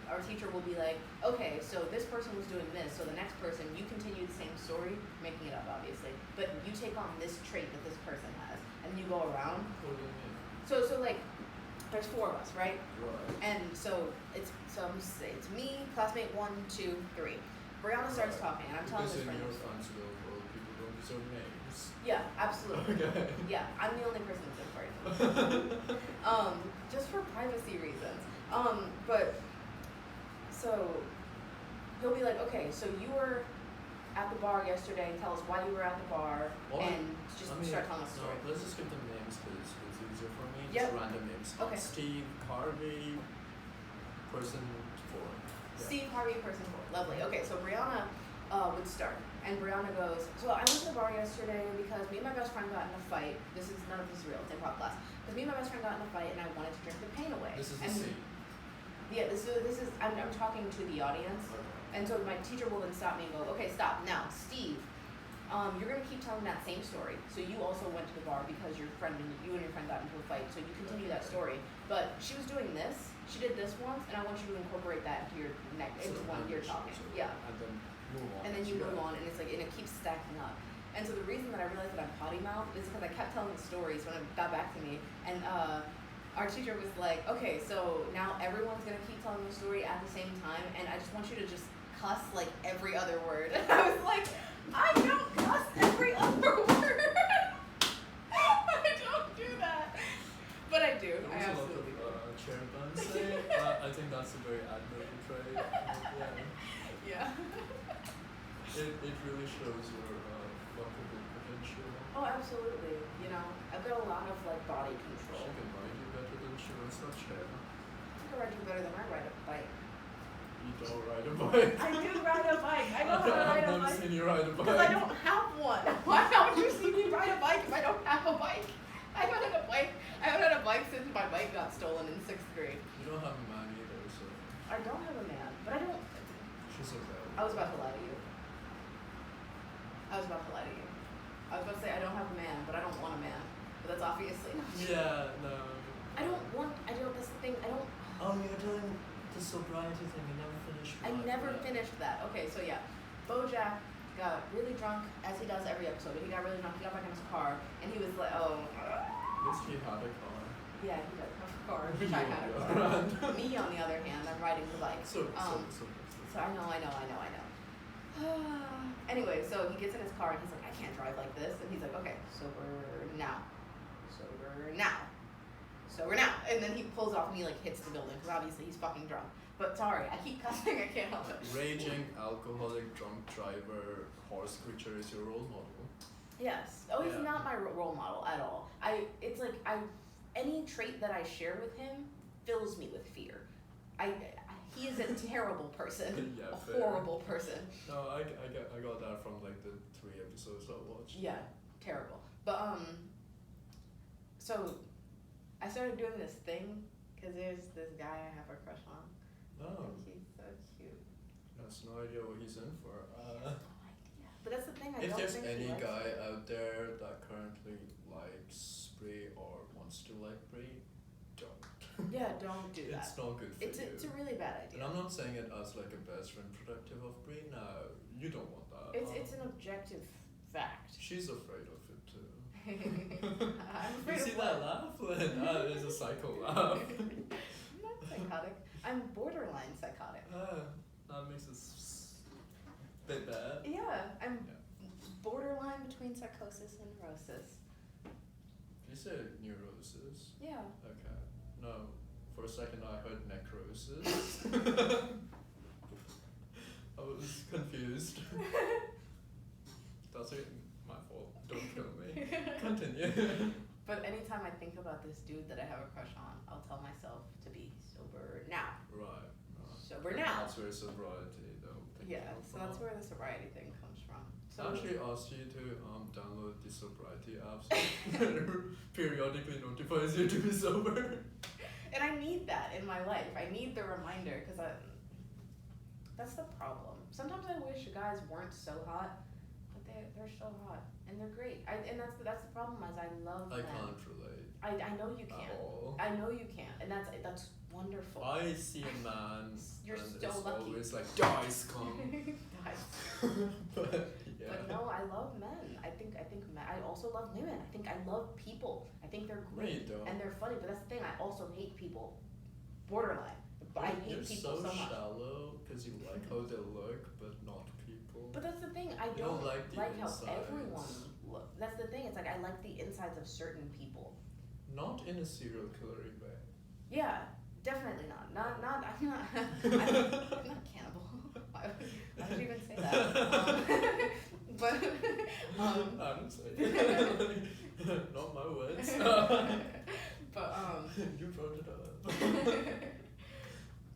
our teacher will be like, okay, so this person was doing this, so the next person, you continue the same story, making it up obviously, but you take on this trait that this person has, and you go around. What do you mean? So like, there's 4 of us, right? Right. And so I'm just saying, it's me, classmate 1, 2, 3. Brianna starts talking, and I'm telling Because this in friend. your fanciful world, people don't deserve names. Yeah, absolutely. Okay. Yeah, I'm the only person that's important. Just for privacy reasons. But so he'll be like, okay, so you were at the bar yesterday. Tell us why you were at the bar, What? and just start telling us a story. No, let's just give them names because it's easier for me. Yep. Just random names. Okay. Steve, Harvey, person 4. Yeah. Steve Harvey, person 4. Lovely. Okay, so Brianna would start. And Brianna goes, so I went to the bar yesterday because me and my best friend got in a fight. None of this is real, it's improv class. Because me and my best friend got in a fight and I wanted to drink the pain away. This is and the scene. Yeah, this is I'm talking to the audience. Okay. And so my teacher will then stop me and go, okay, stop. Now, Steve, you're going to keep telling that same story. So you also went to the bar because you and your friend got into a fight. So you continue that story. But she was doing this. She did this once, and I want you to incorporate that into your into one you're talking. Yeah. And then move on. And then you move on, and it's like, and it keeps stacking up. And so the reason that I realized that I'm potty mouthed is because I kept telling the stories when it got back to me, and our teacher was like, okay, so now everyone's gonna keep telling the story at the same time, and I just want you to just cuss like every other word. And I was like, I don't cuss every other word. I don't do that, but I do. There I was absolutely a lot do. of chair dancing. I think that's a very admirable trait. Yeah. Yeah. It really shows your lovable potential. Oh, absolutely. You know, I've got a lot of like body control. She can ride you better than she runs that chair. I can ride you better than I ride a bike. You don't ride a bike. I do ride a bike. I know how to ride I've a never bike. seen you ride a bike. Because I don't have one. Why would you see me ride a bike if I don't have a bike? I haven't had a bike since my bike got stolen in 6th grade. You don't have a man either, so I don't have a man, but I don't. she's a rebel. I was about to lie to you. I was about to say I don't have a man, but I don't want a man. But that's obviously not true. Yeah, no. That's the thing, I don't. Oh, you're doing the sobriety thing. You never finished. I never finished that. Okay, so yeah, BoJack got really drunk, as he does every episode. But he got really drunk. He got back in his car, and he was like, "Oh, At least he had a car. yeah, he does have a car." Which I had a car. Me, on the other hand, I'm riding the bike. So. So I know. Anyway, so he gets in his car and he's like, I can't drive like this. And he's like, okay, sober now. And then he pulls off and he like hits the building because obviously he's fucking drunk. But sorry, I keep cussing, I can't help it. Raging, alcoholic, drunk driver, horse creature is your role model. Yes. Oh, he's Yeah. not my role model at all. It's like any trait that I share with him fills me with fear. He is a terrible person. Yeah, A fair. horrible person. No, I got that from like the 3 episodes I watched. Yeah, terrible. But so I started doing this thing because there's this guy I have a crush on. Oh, And he's so cute. has no idea what he's in for. But that's the thing. I If don't there's think he any likes guy it. out there that currently likes Brie or wants to like Brie, don't. Yeah, don't do that. It's not good for you. It's a really bad And idea. I'm not saying it as like a best friend protective of Brie. No, you don't want that. It's an objective fact. She's afraid of it too. I'm You afraid see of that what? laugh? That is a psycho laugh. I'm not psychotic. I'm borderline psychotic. That makes it bit bad. Yeah, I'm Yeah. borderline between psychosis and neurosis. You said neurosis. Yeah. Okay. No, for a second I heard necrosis. I was confused. That's it. My fault. Don't kill me. Continue. But anytime I think about this dude that I have a crush on, I'll tell myself to be sober now. Right. Sober now. That's where sobriety though. Yeah, so that's where the sobriety thing comes from. I So actually asked you to download the sobriety app so it periodically notifies you to be sober. and I need that in my life. I need the reminder because that's the problem. Sometimes I wish guys weren't so hot, but they're so hot and they're great. And that's the problem is I love I them. can't relate I know you at can't. all. I know you can't, and that's wonderful. I see a man You're and so it's lucky. always like dice come. Guys. But yeah. But no, I love men. I think men. I also love women. I think I love people. I think they're No, you great don't. and they're funny. But that's the thing. I also hate people. Borderline. But I hate You're people so so much. shallow because you like how they look, but not people. But that's the thing. I You don't don't like the how insides. everyone looks. That's the thing. It's like I like the insides of certain people. Not in a serial killer way. Yeah, definitely not. Not. I'm not. I'm not cannibal. Why would you even say that? But. I'm saying. Not my words. But You brought it up.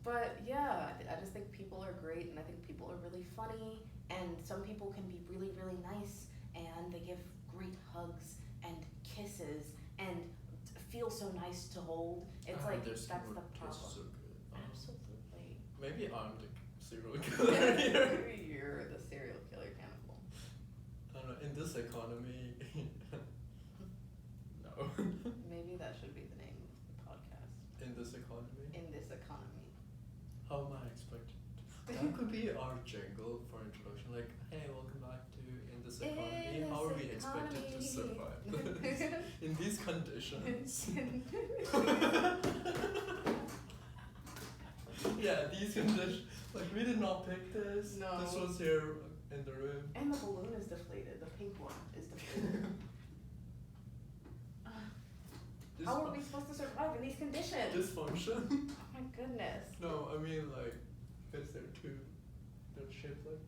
But yeah, I just think people are great, and I think people are really funny, and some people can be really, really nice, and they give great hugs and kisses, and feel so nice to hold. It's like There's that's more the problem. kisses are good. Absolutely. Maybe I'm the serial killer here. You're the serial killer cannibal. I don't know, in this economy. No. Maybe that should be the name of the podcast. In this economy. In this economy. How am I expected? That could be our jingle for introduction. Like, hey, welcome back to In This Economy. In How are this we expected to economy. survive this? In these conditions. Yeah, these conditions. Like, we did not pick this. No. This was here in the room. And the balloon is deflated. The pink one is deflated. This How are we supposed to survive in these conditions? Dysfunction? Oh my goodness. No, I mean, like, is there two? They're shaped like.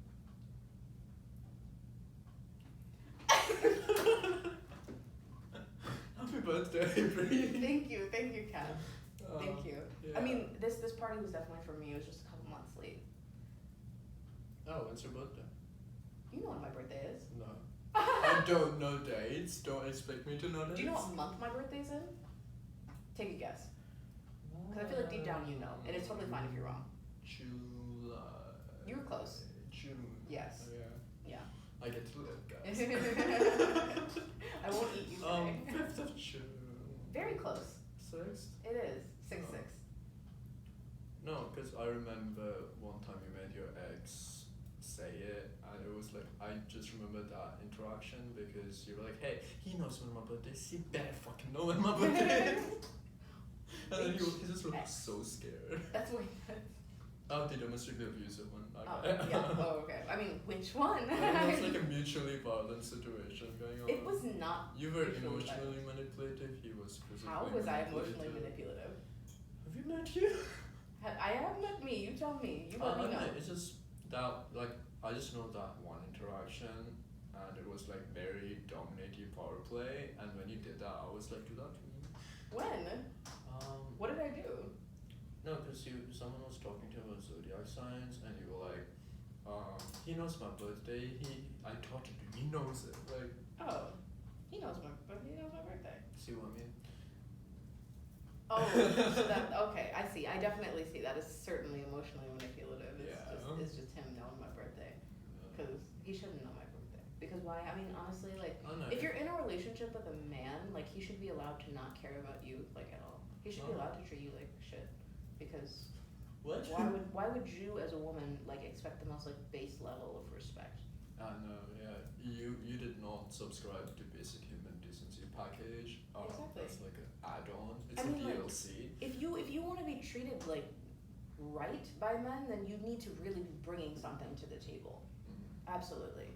Happy birthday, Brie. Thank you, Kat. Thank you. Yeah. I mean, this party was definitely for me. It was just a couple months late. Oh, when's your birthday? You know when my birthday is. No. I don't know dates. Don't expect me to know dates. Do you know what month my birthday's in? Take a guess. Because I feel like deep down you know, and it's totally fine if you're wrong. July. You were close. June. Yes. Oh, yeah. Yeah. I get to live, guys. I won't eat you today. 5th of June. Very close. 6th? It is. 6-6. Oh. No, because I remember one time you made your ex say it, and it was like, I just remember that interaction because you were like, hey, he knows when my birthday is, he better fucking know when my birthday is. And then he just looked so scared. That's what. Oh, the domestically abusive one. Oh, Okay. yeah. Oh, okay. I mean, which one? It was like a mutually violent situation going on. It was not. You were mutually emotionally manipulative, he was physically How was I manipulative. emotionally manipulative? Have you met you? I have met me. You tell me. You let me know. It's just that, like, I just know that one interaction, and it was like very dominating power play, and when you did that, I was like, do that to me. When? What did I do? No, because someone was talking to him about zodiac signs, and you were like, he knows my birthday. I taught him. He knows it. Like, Oh, he knows my birthday. see what I mean? Oh, so that, okay, I see. I definitely see. That is certainly emotionally manipulative. It's just him knowing my birthday. Because he shouldn't know my birthday. Because why? I mean, honestly, like, Oh, no. if you're in a relationship with a man, like, he should be allowed to not care about you, like, at all. He should be No. allowed to treat you like shit. Because What? why would you, as a woman, like, expect the most, like, base level of respect? No, yeah. You did not subscribe to basic human decency package. Exactly. That's like an add-on. It's I a mean, like, DLC. If you want to be treated, like, right by men, then you need to really be bringing something to the table. Absolutely.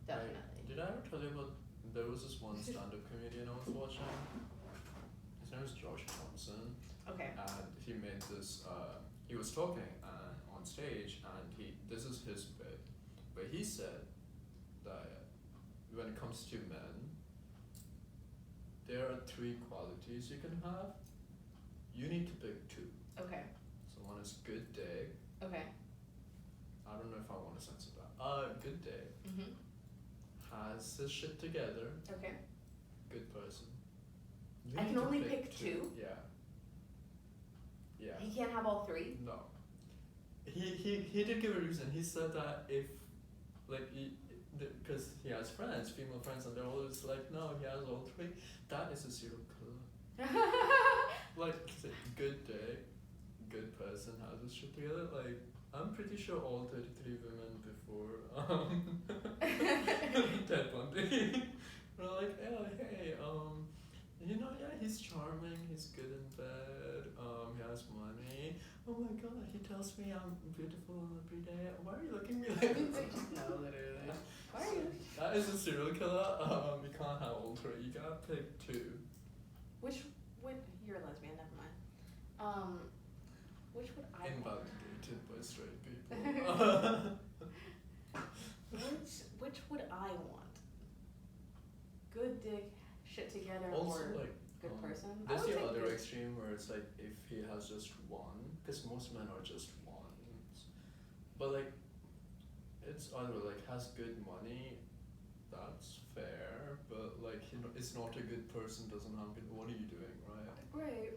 Definitely. Did I ever tell you about, there was this one stand-up comedian I was watching. His name is Josh Thompson. Okay. And he made this, he was talking on stage, and this is his bit, but he said that when it comes to men, there are 3 qualities you can have. You need to pick 2. Okay. So one is good dick. Okay. I don't know if I want to censor that. Good dick. Mhm. Has his shit together. Okay. Good person. I need can to only pick 2? Yeah. Yeah. He can't have all 3? No. He did give a reason. He said that if, like, because he has friends, female friends, and they're always like, no, he has all 3. That is a serial killer. Like, say, good day, good person, has his shit together. Like, I'm pretty sure all 33 women before Ted Bundy were like, oh, hey, yeah, he's charming, he's good in bed, he has money. Oh my god, he tells me I'm beautiful every day. Why are you looking at me like this? No, literally. Why are you? That is a serial killer. You can't have all 3. You gotta pick 2. You're a lesbian, never mind. Which would I want? Invalidated by straight people. Which would I want? Good dick, shit together, Also, or like, good person? I there's would the take other good. extreme where it's like if he has just one, because most men are just ones. But like, it's either like has good money, that's fair, but like is not a good person, doesn't have good. What are you doing, right? Right.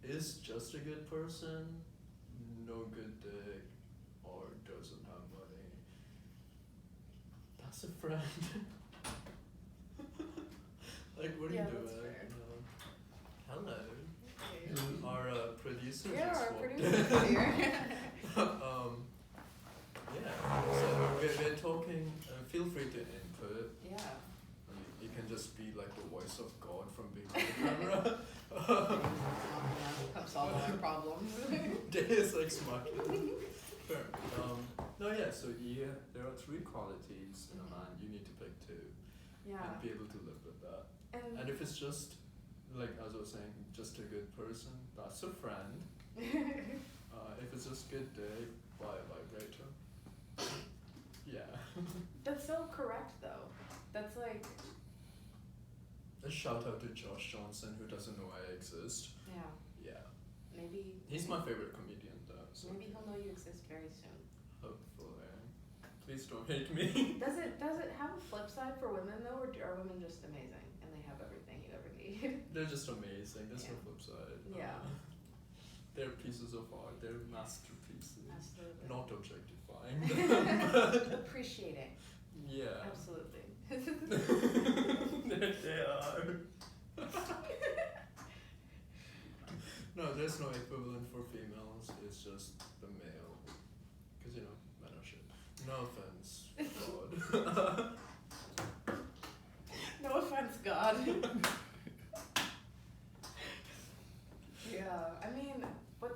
Is just a good person, no good dick, or doesn't have money. That's a friend. Like, what are Yeah, you doing? that's fair. Hello. Okay. Our producer Yeah, just our walked producer's in. here. Yeah, so we're talking, feel free to input. Yeah. You can just be like the voice of God from behind the camera. Come solve all our problems. Deus Ex Machina. Fair. No, yeah, so there are 3 qualities in a man. You need to pick 2 Yeah. and be able to live with that. And if it's just, like as I was saying, just a good person, that's a friend. If it's just good day, buy a vibrator. Yeah. That's so correct, though. That's like, A shout out to Josh Johnson, who doesn't know I exist. yeah. Yeah. Maybe. He's my favorite comedian, though. So Maybe he'll know you exist very soon. hopefully. Please don't hate me. Does it have a flip side for women though, or are women just amazing and they have everything you ever need? They're just amazing. There's no Yeah. flip side. Yeah. They're pieces of art. They're masterpieces. Absolutely. Not objectifying them. Appreciating. Yeah. Absolutely. There they are. No, there's no equivalent for females. It's just the male. Because, men are shit. No offense, God. No offense, God. Yeah, I mean, but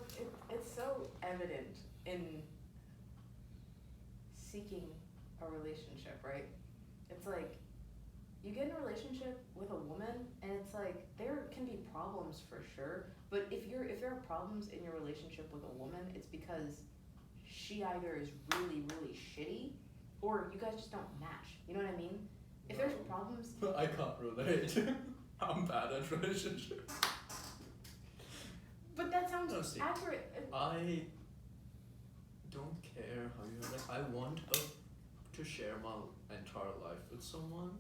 it's so evident in seeking a relationship, right? It's like, you get in a relationship with a woman, and it's like, there can be problems for sure, but if there are problems in your relationship with a woman, it's because she either is really, really shitty, or you guys just don't match. You know what I mean? If there's No. problems, I can't relate. I'm bad at relationships. But that sounds No, see, accurate. I don't care how you like. I want to share my entire life with someone,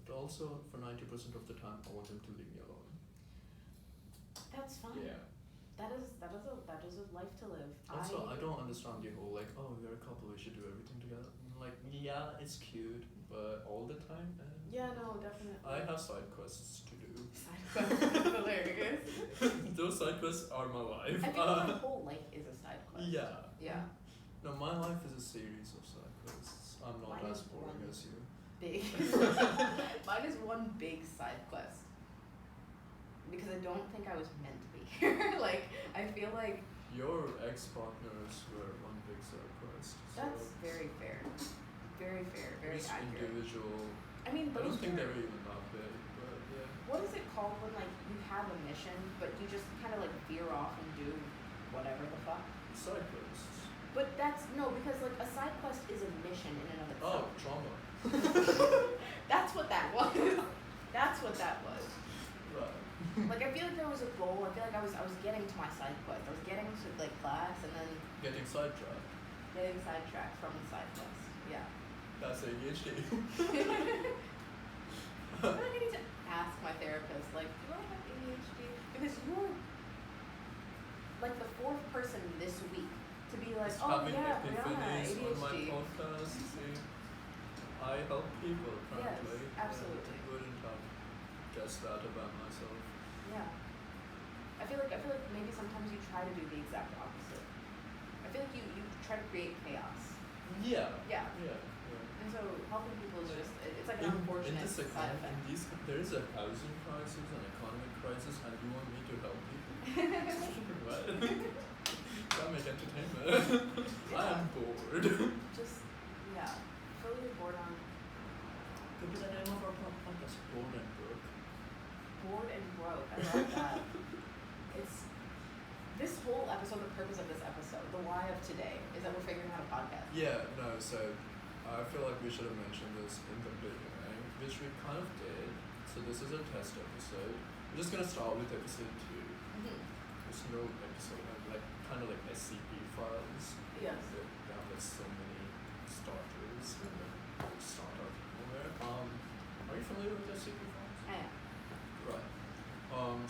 but also for 90% of the time, I want them to leave me alone. That's fine. Yeah. That is a life to live. Also, I don't understand the whole like, oh, we're a couple, we should do everything together. Like, yeah, it's cute, but all the time. Yeah, no, definitely. I have side quests to do. Side quests is hilarious. Those side quests are my life. I feel like my whole life is a side quest. Yeah. Yeah. No, my life is a series of side quests. I'm not Mine as is boring one. as you. Big. Mine is one big side quest. Because I don't think I was meant to be here. Like, I feel like Your ex-partners were one big side quest. that's So very fair. Very fair. Very each accurate. individual. I mean, I those don't think were- they're even that big, but yeah. What is it called when like you have a mission, but you just kind of like veer off and do whatever the fuck? Side quests. But that's no, because like a side quest is a mission in and of Oh, itself. trauma. That's what that was. That's what that was. Right. Like I feel like there was a goal. I feel like I was getting to my side quest. I was getting to like class and then Getting sidetracked. getting sidetracked from the side quest. Yeah. That's ADHD. I feel like I need to ask my therapist, like, do I have ADHD? Because you're like the fourth person this week to be like, Just oh having yeah, Brianna, epiphanies on my ADHD. podcast. See, I help people, frankly. Yes, absolutely. I wouldn't have guessed that about myself. Yeah. I feel like maybe sometimes you try to do the exact opposite. I feel like you try to create chaos. Yeah. Yeah. Yeah. And so helping people is just it's like an In unfortunate this side effect. there is a housing crisis, an economic crisis, and you want me to help people? What? That make entertainment. I am bored. Just yeah. Totally bored on Could be the name of our podcast, Bored and Broke. bored and broke. I love that. It's this whole episode, the purpose of this episode, the why of today, is that we're figuring out a podcast. Yeah, no, so I feel like we should have mentioned this in the beginning, which we kind of did. So this is a test episode. We're just gonna start with episode 2. Mm-hmm. There's no episode, like kind of like SCP files. Yes. They have like so many starters and then start out nowhere. Are you familiar with SCP files? I am. Right.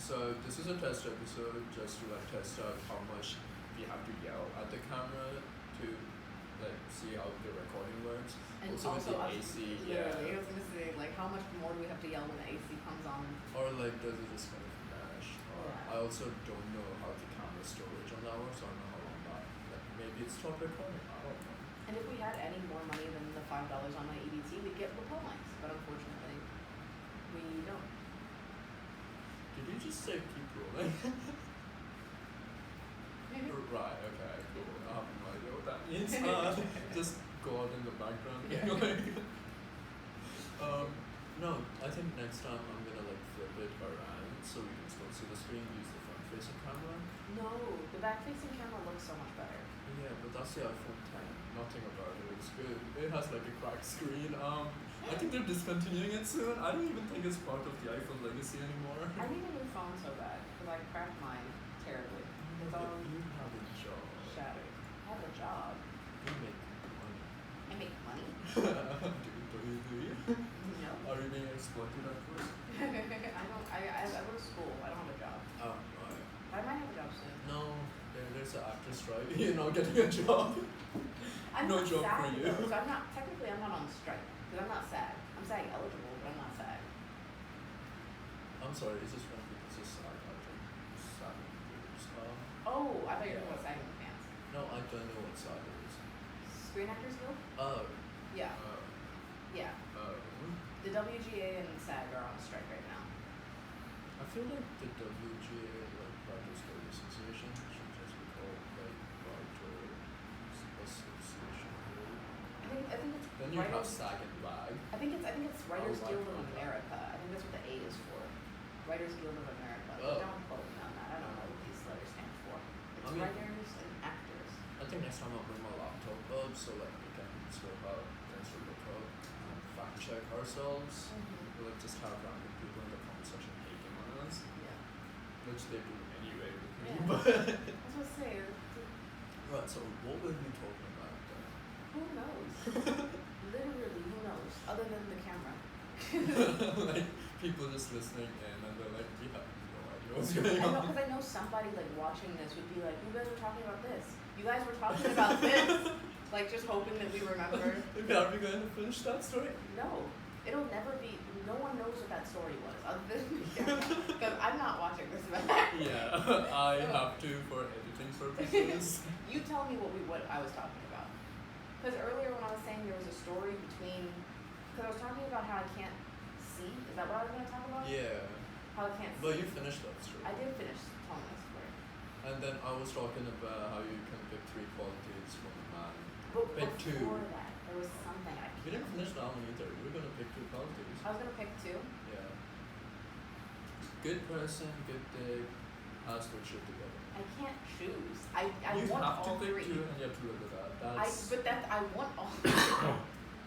So this is a test episode just to like test out how much we have to yell at the camera to like see how the recording works. And Also with the AC, literally, I yeah. was gonna say, like, how much more do we have to yell when the AC comes on? Or like does it just kind of mash? Or Yeah. I also don't know how the camera storage on that works, so I don't know how long that like maybe it's stopped recording. I don't know. And if we had any more money than the $5 on my EBT, we'd get lapel mics. But unfortunately, we don't. Did you just say keep rolling? Right, okay, cool. I have no idea what that means. Just go out in the background. Yeah. No, I think next time I'm gonna like flip it around so we can still see the screen, use the front facing camera. No, the back facing camera looks so much better. Yeah, but that's the iPhone 10. Nothing about it looks good. It has like a cracked screen. I think they're discontinuing it soon. I don't even think it's part of the iPhone legacy anymore. I need a new phone so bad because I cracked mine terribly. It's all You have a job. shattered. I have a job. You make money. I make money. do you? No. Are you being exploited at work? I go to school. I don't have a job. Oh, right. I might have a job soon. No, there's an actor strike. You're not getting a job. I'm No not job SAG for you. though, so I'm not technically I'm not on strike because I'm not SAG. I'm SAG eligible, but I'm not SAG. I'm sorry, it's just when people say SAG, I think SAG is, Oh, I thought you were talking Yeah. about SAG in pants. no, I don't know what SAG is. Screen Actors Guild? Oh. Yeah, yeah. Oh. The WGA and SAG are on strike right now. I feel like the WGA, like Writers Guild Association, should just be called like Writers Association. I think it's Then you have Writers. SAG and WAG. I think it's Writers Oh, Guild of right. America. I think that's what the A is for. Writers Guild of America. But Oh. don't quote me on that. I don't know what these letters stand for. It's I mean- writers and actors. I think next time I'll bring my laptop up so like we can still have things to look up and fact check ourselves. Mm-hmm. We'll like just have random people in the comment section hating on us, Yeah. which they do anyway with me. Yeah. But I was gonna say, right, so what were we talking about who knows? Literally, who knows? Other than the camera. then? Like people just listening in and they're like, we have no idea what's going I know, on. because I know somebody like watching this would be like, you guys were talking about this. You guys were talking about this. Like just hoping that we remember. Are we going to finish that story? No, it'll never be. No one knows what that story was other than me. Because I'm not watching this back. Yeah, I have to for editing purposes. You tell me what I was talking about. Because earlier when I was saying there was a story between, because I was talking about how I can't see. Is that what I was going to talk about? Yeah, How I can't see. but you finished that story. I did finish telling that story. And then I was talking about how you can pick 3 qualities from a man. But Pick before 2. that, there was something I We didn't finish that one either. We were gonna pick 2 qualities. I was gonna pick 2. Yeah. Good person, good dick, has their shit together. I can't choose. I You want have to all pick 3. 2 and you have to live with that. I That's want all 3.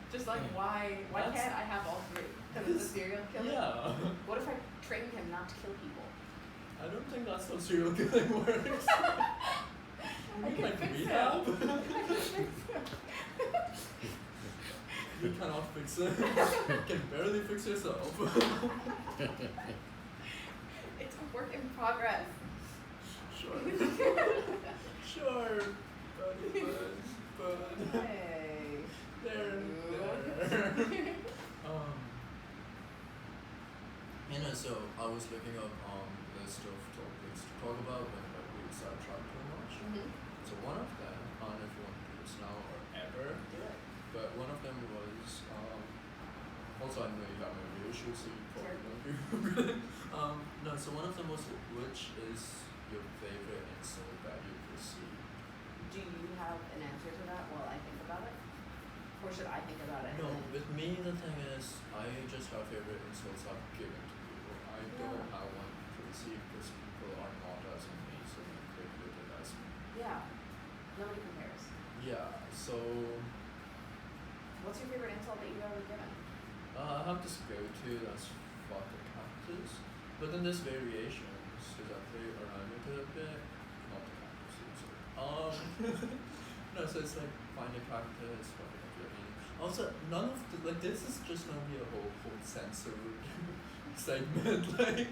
Just like why That's- can't I have all 3? Because it's a serial killer. yeah. What if I train him not to kill people? I don't think that's how serial killing works. I You can like fix rehab? him. I can fix him. You cannot fix it. You can barely fix yourself. It's a work in progress. Sure. Sure. But. Hey. There. You know, so I was looking up list of topics to talk about whenever we sidetrack too much. So one of them, I don't know if you want to do this now or ever, Do it. but one of them was also I know you have maybe issues, so you probably won't be no, so one of them was which is your favorite insult that you received? Do you have an answer to that while I think about it? Or should I think about it? No, and then- with me the thing is I just have favorite insults I've given to people. I don't Yeah. have one to receive because people are not as amazing and quick-witted as me. Yeah. Nobody compares. Yeah, so What's your favorite insult that you've ever given? I have this go-to that's fuck a cactus, but then there's variations because I play around with it a bit. Not the cactus, no, so it's like find a cactus, fucking up your ear. Also, none of the this is just gonna be a whole censored segment. Like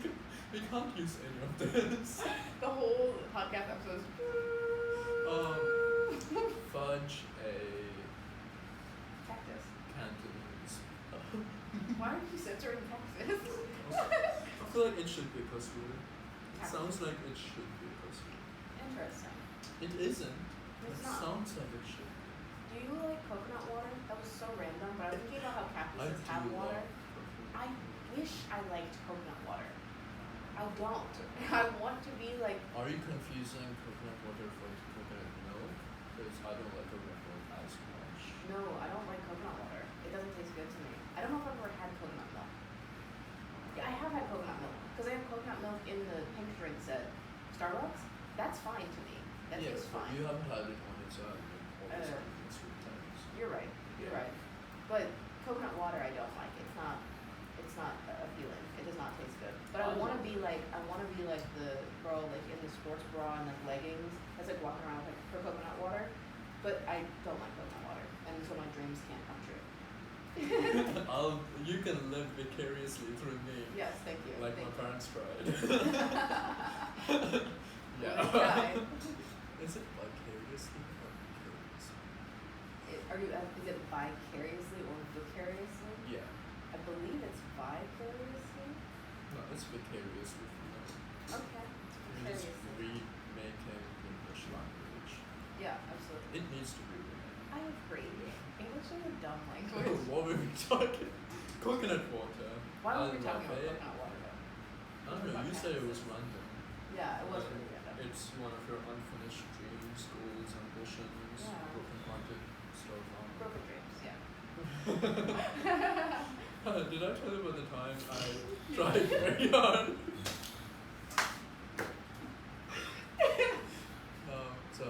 we can't use any of this. The whole podcast episode is Fudge a cactus. Cantonese. Why are you censoring cactus? I feel like it should be a cuss word. It sounds like it should be a cuss word. Interesting. It isn't. It's It not. sounds like it should. Do you like coconut water? That was so random, but I was thinking about how I cactuses do have water. love coconut. I wish I liked coconut water. I don't. I want to be like, Are you confusing coconut water for coconut milk? Because I don't like coconut milk as much. no, I don't like coconut water. It doesn't taste good to me. I don't know if I've ever had coconut milk. Yeah, I have had coconut milk because they have coconut milk in the pink drinks at Starbucks. That's fine to me. That Yeah, tastes but fine. you haven't had it on its own. All these Uh, different sweet things. You're right. You're Yeah. right. But coconut water, I don't like. It's not. It's not appealing. It does not taste good. But I I want to love be like. I want to be like the girl like in the sports bra and like leggings that's like walking around with like her coconut water. But I don't like coconut water, and so my dreams can't come true. You can live vicariously through me. Yes, thank you. Like thank my parents tried. you. Yeah. Right. Is it vicariously or vicariously? Are you? Is it vicariously or vicariously? Yeah. I believe it's vicariously. No, it's vicariously. Okay. It is Vicariously. remaking English language. Yeah, absolutely. It needs to be remade. I agree. English is a dumb language. What were we talking? Coconut water. Why were we I talking love about it. coconut water though? I don't know, you said it was random. Yeah, it was really random. It's one of your unfinished dreams, goals, ambitions, Yeah. broken-hearted stuff. Broken dreams, yeah. Did I tell you about the time I tried very hard? So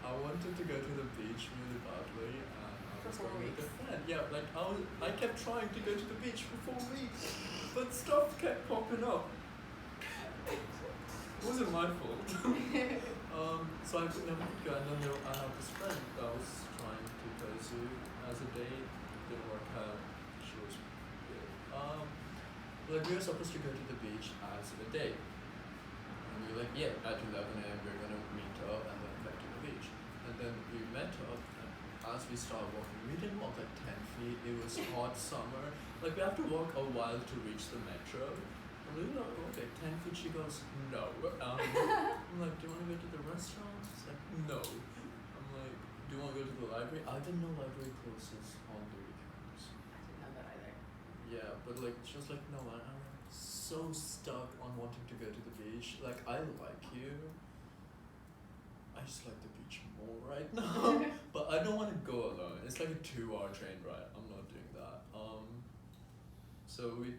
I wanted to go to the beach really badly, and I For was 4 going with a weeks. friend. Yeah, like I kept trying to go to the beach for 4 weeks, but stuff kept popping up. wasn't my fault. So I could never go, and then I have this friend that was trying to pursue as a date. Didn't work out. She was weird. Like we were supposed to go to the beach as a date. And we were like, yeah, at 11 a.m. we're gonna meet up and then head to the beach. And then we met up, and as we started walking, we didn't walk like 10 feet. It was hot summer. Like we have to walk a while to reach the metro. And we were like, okay, 10 feet. She goes, no. I'm like, do you want to go to the restaurant? She's like, no. I'm like, do you want to go to the library? I didn't know library closes on the weekends. I didn't know that either. Yeah, but like she was like, no, I'm so stuck on wanting to go to the beach. Like I like you. I just like the beach more right now. But I don't want to go alone. It's like a 2-hour train ride. I'm not doing that. So we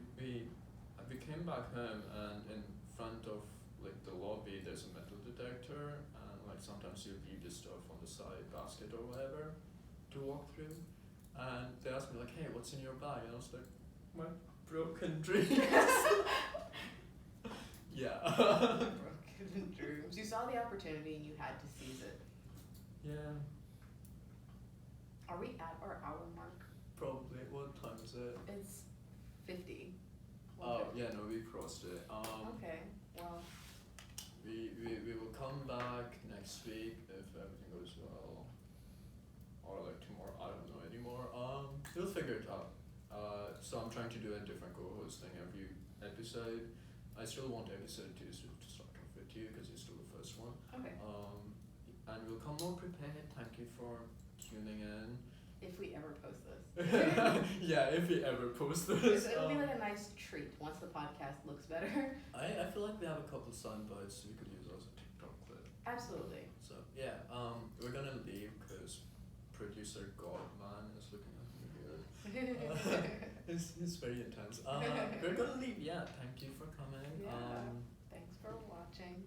came back home, and in front of like the lobby there's a metal detector, and like sometimes you leave the stuff on the side basket or whatever to walk through. And they asked me like, hey, what's in your bag? And I was like, my broken dreams. Yeah. Broken dreams. You saw the opportunity and you had to seize it. Yeah, Are we at our hour mark? probably. What time is it? It's 50. Oh, yeah, no, we crossed it. Okay, well, We will come back next week if everything goes well. Or like tomorrow, I don't know anymore. We'll figure it out. So I'm trying to do a different co-hosting every episode. I still want episode 2 to start off with you because you're still the first one. okay. And we'll come more prepared. Thank you for tuning in. If we ever post this. Yeah, if we ever post this. It'll be like a nice treat once the podcast looks better. I feel like we have a couple sound bites we could use as a TikTok clip. Absolutely. So yeah, we're gonna leave because producer Godman is looking at me weird. He's very intense. We're gonna leave. Yeah, thank you for coming. Yeah. Thanks for watching.